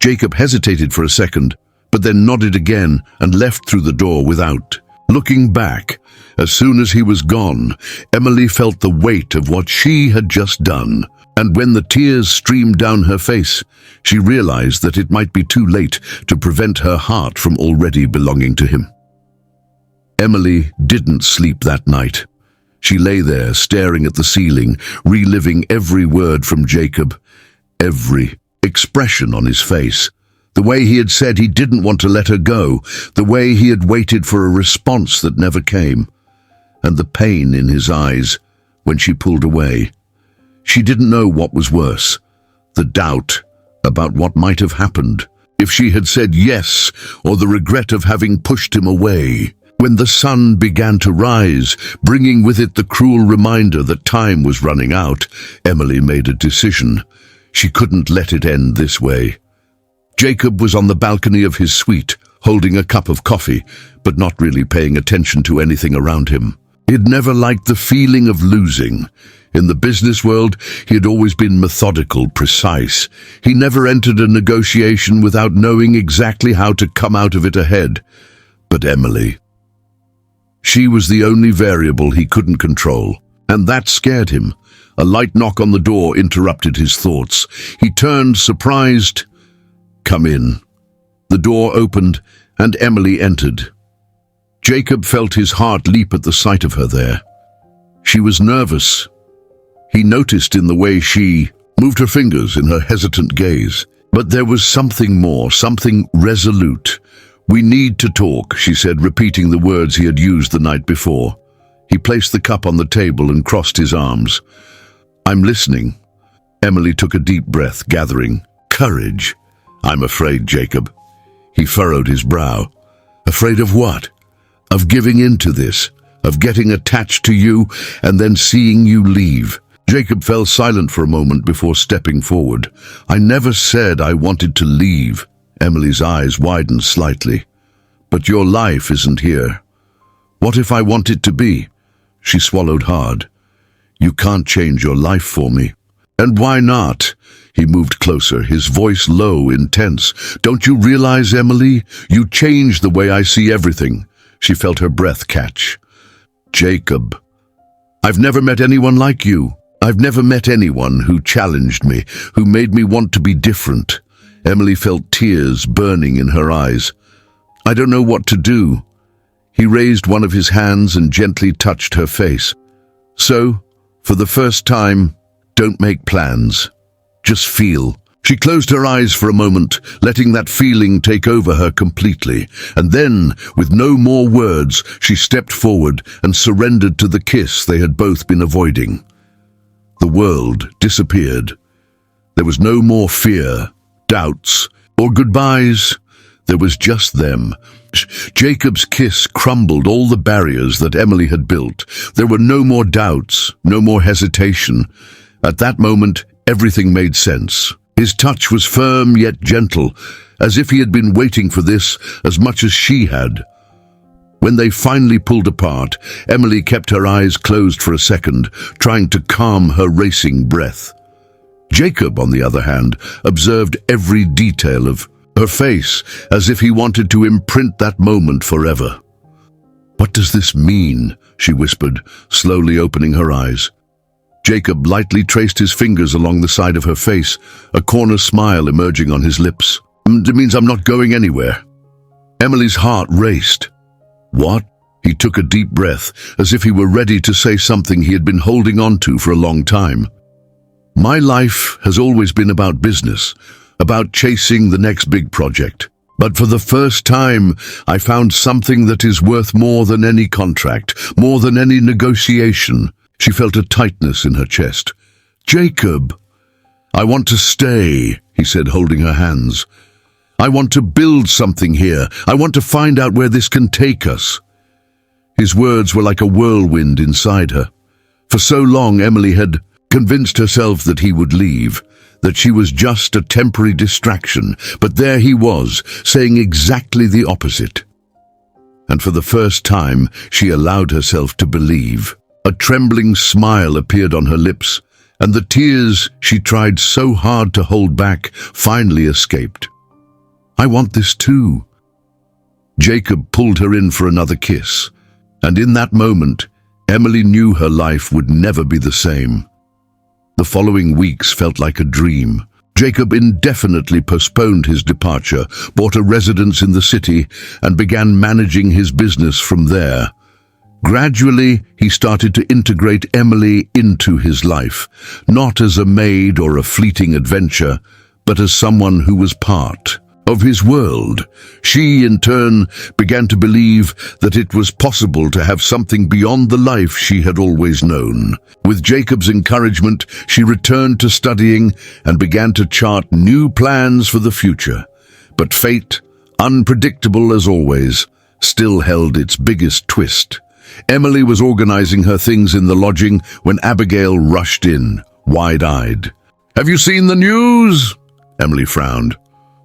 Jacob hesitated for a second, but then nodded again and left through the door without looking back. As soon as he was gone, Emily felt the weight of what she had just done, and when the tears streamed down her face, she realized that it might be too late to prevent her heart from already belonging to him. Emily didn't sleep that night. She lay there, staring at the ceiling, reliving every word from Jacob, every expression on his face. The way he had said he didn't want to let her go, the way he had waited for a response that never came, and the pain in his eyes when she pulled away. She didn't know what was worse, the doubt about what might have happened if she had said yes, or the regret of having pushed him away. When the sun began to rise, bringing with it the cruel reminder that time was running out, Emily made a decision. She couldn't let it end this way. Jacob was on the balcony of his suite, holding a cup of coffee, but not really paying attention to anything around him. He'd never liked the feeling of losing. In the business world, he had always been methodical, precise. He never entered a negotiation without knowing exactly how to come out of it ahead. But Emily, she was the only variable he couldn't control, and that scared him. A light knock on the door interrupted his thoughts. He turned, surprised. "Come in." The door opened, and Emily entered. Jacob felt his heart leap at the sight of her there. She was nervous. He noticed in the way she moved her fingers in her hesitant gaze. But there was something more, something resolute. "We need to talk," she said, repeating the words he had used the night before. He placed the cup on the table and crossed his arms. "I'm listening." Emily took a deep breath, gathering courage. "I'm afraid, Jacob." He furrowed his brow. "Afraid of what?" "Of giving in to this, of getting attached to you and then seeing you leave." Jacob fell silent for a moment before stepping forward. "I never said I wanted to leave." Emily's eyes widened slightly. "But your life isn't here. What if I want it to be?" She swallowed hard. "You can't change your life for me." "And why not?" He moved closer, his voice low, intense. "Don't you realize, Emily? You changed the way I see everything." She felt her breath catch. "Jacob, I've never met anyone like you. I've never met anyone who challenged me, who made me want to be different." Emily felt tears burning in her eyes. "I don't know what to do." He raised one of his hands and gently touched her face. "So, for the first time, don't make plans. Just feel." She closed her eyes for a moment, letting that feeling take over her completely. And then, with no more words, she stepped forward and surrendered to the kiss they had both been avoiding. The world disappeared. There was no more fear, doubts, or goodbyes. There was just them. Jacob's kiss crumbled all the barriers that Emily had built. There were no more doubts, no more hesitation. At that moment, everything made sense. His touch was firm yet gentle, as if he had been waiting for this as much as she had. When they finally pulled apart, Emily kept her eyes closed for a second, trying to calm her racing breath. Jacob, on the other hand, observed every detail of her face, as if he wanted to imprint that moment forever. "What does this mean?" she whispered, slowly opening her eyes. Jacob lightly traced his fingers along the side of her face, a corner smile emerging on his lips. "It means I'm not going anywhere." Emily's heart raced. "What?" He took a deep breath, as if he were ready to say something he had been holding on to for a long time. "My life has always been about business, about chasing the next big project. But for the first time, I found something that is worth more than any contract, more than any negotiation." She felt a tightness in her chest. "Jacob, I want to stay," he said, holding her hands. "I want to build something here. I want to find out where this can take us." His words were like a whirlwind inside her. For so long, Emily had convinced herself that he would leave, that she was just a temporary distraction, but there he was, saying exactly the opposite. And for the first time, she allowed herself to believe. A trembling smile appeared on her lips, and the tears she tried so hard to hold back finally escaped. "I want this too." Jacob pulled her in for another kiss, and in that moment, Emily knew her life would never be the same. The following weeks felt like a dream. Jacob indefinitely postponed his departure, bought a residence in the city, and began managing his business from there. Gradually, he started to integrate Emily into his life, not as a maid or a fleeting adventure, but as someone who was part of his world. She, in turn, began to believe that it was possible to have something beyond the life she had always known. With Jacob's encouragement, she returned to studying and began to chart new plans for the future. But fate, unpredictable as always, still held its biggest twist. Emily was organizing her things in the lodging when Abigail rushed in, wide-eyed. "Have you seen the news?" Emily frowned.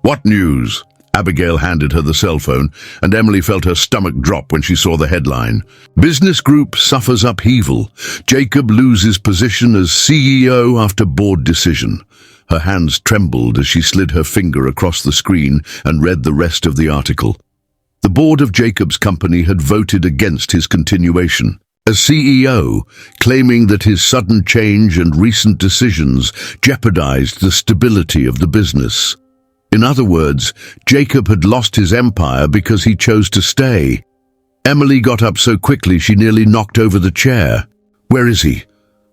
"What news?" Abigail handed her the cell phone, and Emily felt her stomach drop when she saw the headline. "Business Group suffers upheaval. Jacob loses position as CEO after board decision." Her hands trembled as she slid her finger across the screen and read the rest of the article. The board of Jacob's company had voted against his continuation as CEO, claiming that his sudden change and recent decisions jeopardized the stability of the business. In other words, Jacob had lost his empire because he chose to stay. Emily got up so quickly she nearly knocked over the chair. "Where is he?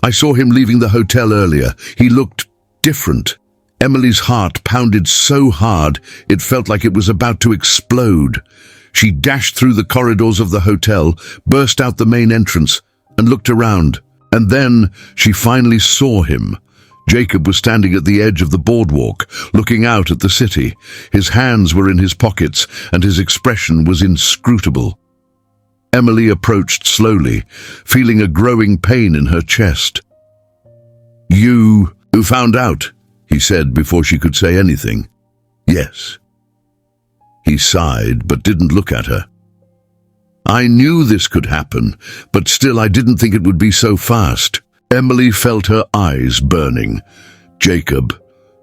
I saw him leaving the hotel earlier. He looked different. Emily's heart pounded so hard it felt like it was about to explode. She dashed through the corridors of the hotel, burst out the main entrance, and looked around. And then she finally saw him. Jacob was standing at the edge of the boardwalk, looking out at the city. His hands were in his pockets, and his expression was inscrutable. Emily approached slowly, feeling a growing pain in her chest. "You who found out?" he said before she could say anything. "Yes." He sighed, but didn't look at her. "I knew this could happen, but still I didn't think it would be so fast." Emily felt her eyes burning. "Jacob,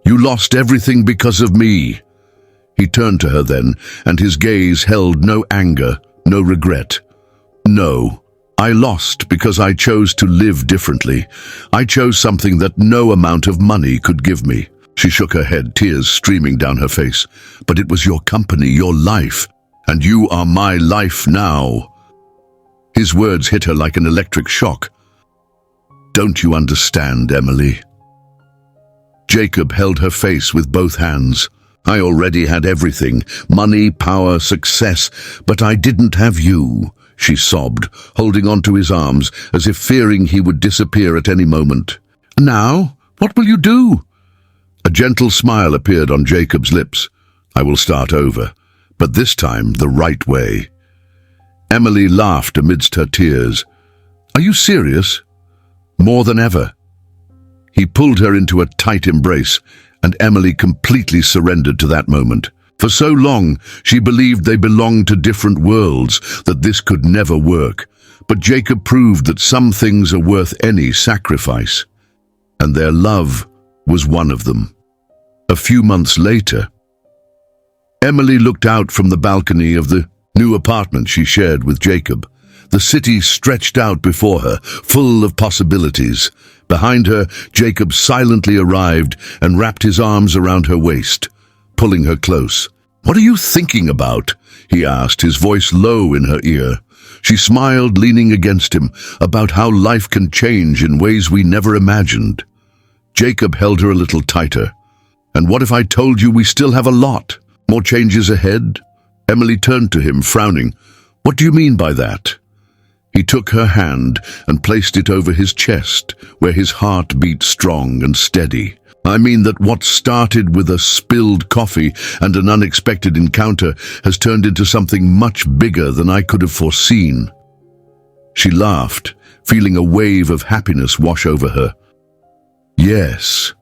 you lost everything because of me." He turned to her then, and his gaze held no anger, no regret. "No, I lost because I chose to live differently. I chose something that no amount of money could give me." She shook her head, tears streaming down her face. "But it was your company, your life, and you are my life now." His words hit her like an electric shock. "Don't you understand, Emily?" Jacob held her face with both hands. "I already had everything, money, power, success, but I didn't have you," she sobbed, holding onto his arms as if fearing he would disappear at any moment. "Now, what will you do?" A gentle smile appeared on Jacob's lips. "I will start over, but this time the right way." Emily laughed amidst her tears. "Are you serious?" "More than ever." He pulled her into a tight embrace, and Emily completely surrendered to that moment. For so long, she believed they belonged to different worlds, that this could never work. But Jacob proved that some things are worth any sacrifice, and their love was one of them. A few months later, Emily looked out from the balcony of the new apartment she shared with Jacob. The city stretched out before her, full of possibilities. Behind her, Jacob silently arrived and wrapped his arms around her waist, pulling her close. "What are you thinking about?" he asked, his voice low in her ear. She smiled, leaning against him, about how life can change in ways we never imagined. Jacob held her a little tighter. "And what if I told you we still have a lot? More changes ahead?" Emily turned to him, frowning. "What do you mean by that?" He took her hand and placed it over his chest, where his heart beat strong and steady. "I mean that what started with a spilled coffee and an unexpected encounter has turned into something much bigger than I could have foreseen." She laughed, feeling a wave of happiness wash over her. "Yes,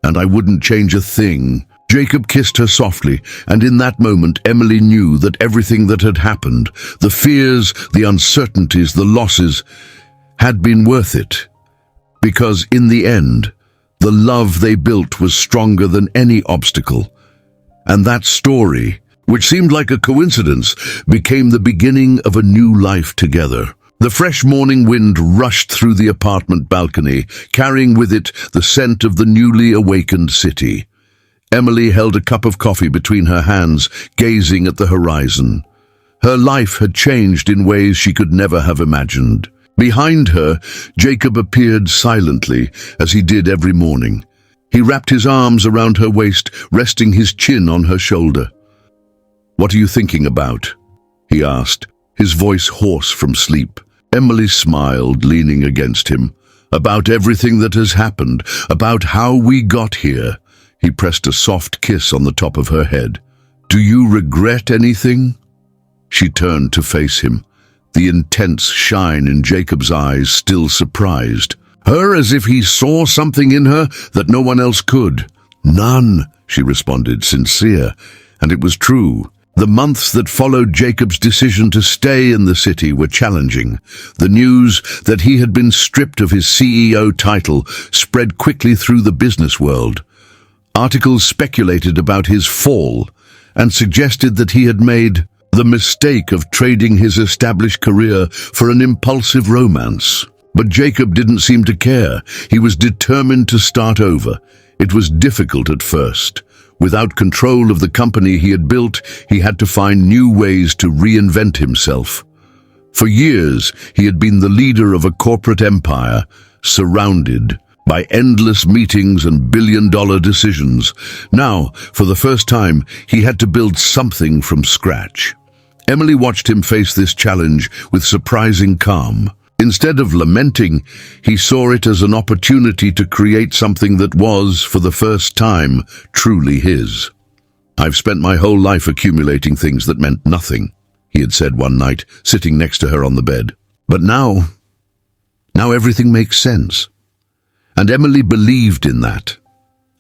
and I wouldn't change a thing." Jacob kissed her softly, and in that moment Emily knew that everything that had happened, the fears, the uncertainties, the losses, had been worth it. Because in the end, the love they built was stronger than any obstacle. And that story, which seemed like a coincidence, became the beginning of a new life together. The fresh morning wind rushed through the apartment balcony, carrying with it the scent of the newly awakened city. Emily held a cup of coffee between her hands, gazing at the horizon. Her life had changed in ways she could never have imagined. Behind her, Jacob appeared silently, as he did every morning. He wrapped his arms around her waist, resting his chin on her shoulder. "What are you thinking about?" he asked, his voice hoarse from sleep. Emily smiled, leaning against him. "About everything that has happened, about how we got here." He pressed a soft kiss on the top of her head. "Do you regret anything?" She turned to face him, the intense shine in Jacob's eyes still surprised her, as if he saw something in her that no one else could. "None," she responded, sincere, and it was true. The months that followed Jacob's decision to stay in the city were challenging. The news that he had been stripped of his CEO title spread quickly through the business world. Articles speculated about his fall and suggested that he had made the mistake of trading his established career for an impulsive romance. But Jacob didn't seem to care. He was determined to start over. It was difficult at first. Without control of the company he had built, he had to find new ways to reinvent himself. For years, he had been the leader of a corporate empire, surrounded by endless meetings and billion-dollar decisions. Now, for the first time, he had to build something from scratch. Emily watched him face this challenge with surprising calm. Instead of lamenting, he saw it as an opportunity to create something that was, for the first time, truly his. "I've spent my whole life accumulating things that meant nothing," he had said one night, sitting next to her on the bed. "But now everything makes sense." And Emily believed in that.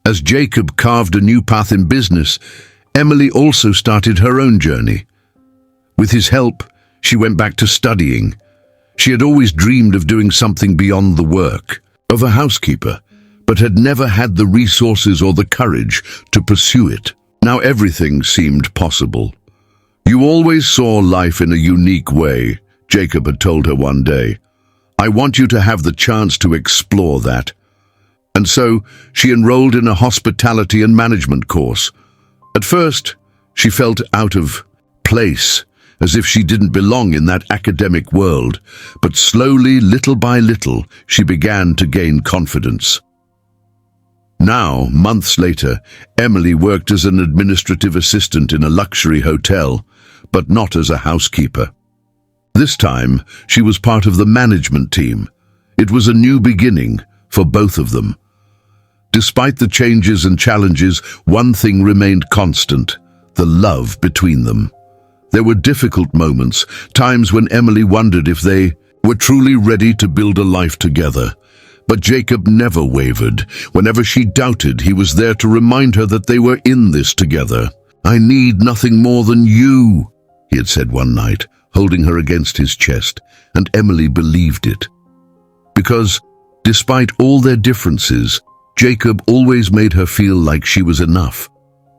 As Jacob carved a new path in business, Emily also started her own journey. With his help, she went back to studying. She had always dreamed of doing something beyond the work of a housekeeper, but had never had the resources or the courage to pursue it. Now everything seemed possible. "You always saw life in a unique way," Jacob had told her one day. "I want you to have the chance to explore that." And so she enrolled in a hospitality and management course. At first, she felt out of place, as if she didn't belong in that academic world, but slowly, little by little, she began to gain confidence. Now, months later, Emily worked as an administrative assistant in a luxury hotel, but not as a housekeeper. This time, she was part of the management team. It was a new beginning for both of them. Despite the changes and challenges, one thing remained constant: the love between them. There were difficult moments, times when Emily wondered if they were truly ready to build a life together. But Jacob never wavered. Whenever she doubted, he was there to remind her that they were in this together. "I need nothing more than you," he had said one night, holding her against his chest, and Emily believed it. Because, despite all their differences, Jacob always made her feel like she was enough,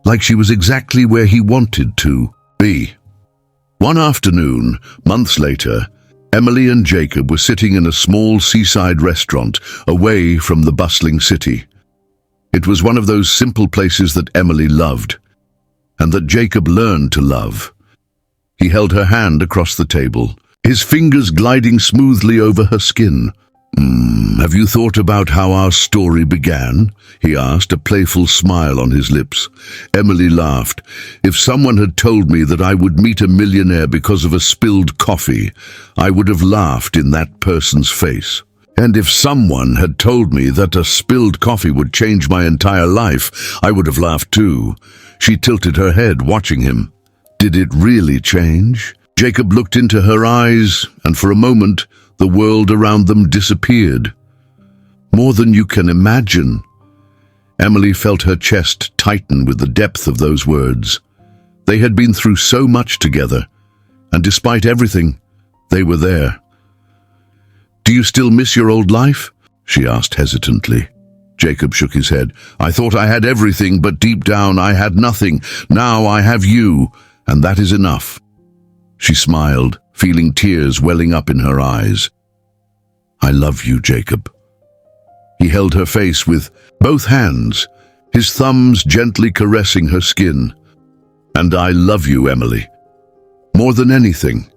like she was exactly where he wanted to be. One afternoon, months later, Emily and Jacob were sitting in a small seaside restaurant away from the bustling city. It was one of those simple places that Emily loved, and that Jacob learned to love. He held her hand across the table, his fingers gliding smoothly over her skin. "Have you thought about how our story began?" he asked, a playful smile on his lips. Emily laughed. "If someone had told me that I would meet a millionaire because of a spilled coffee, I would have laughed in that person's face. And if someone had told me that a spilled coffee would change my entire life, I would have laughed too." She tilted her head, watching him. Did it really change? Jacob looked into her eyes, and for a moment, the world around them disappeared. "More than you can imagine." Emily felt her chest tighten with the depth of those words. They had been through so much together, and despite everything, they were there. "Do you still miss your old life?" she asked hesitantly. Jacob shook his head. "I thought I had everything, but deep down I had nothing. Now I have you, and that is enough." She smiled, feeling tears welling up in her eyes. "I love you, Jacob." He held her face with both hands, his thumbs gently caressing her skin. "And I love you, Emily, more than anything."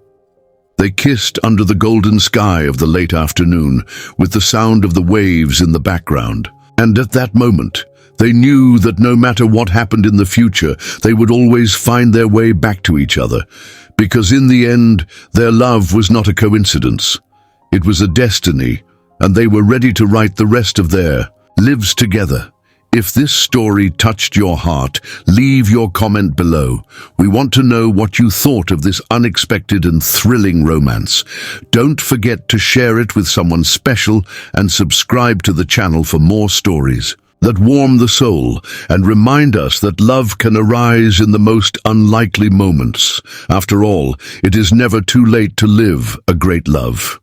They kissed under the golden sky of the late afternoon, with the sound of the waves in the background. And at that moment, they knew that no matter what happened in the future, they would always find their way back to each other, because in the end, their love was not a coincidence. It was a destiny, and they were ready to write the rest of their lives together. If this story touched your heart, leave your comment below. We want to know what you thought of this unexpected and thrilling romance. Don't forget to share it with someone special and subscribe to the channel for more stories that warm the soul and remind us that love can arise in the most unlikely moments. After all, it is never too late to live a great love.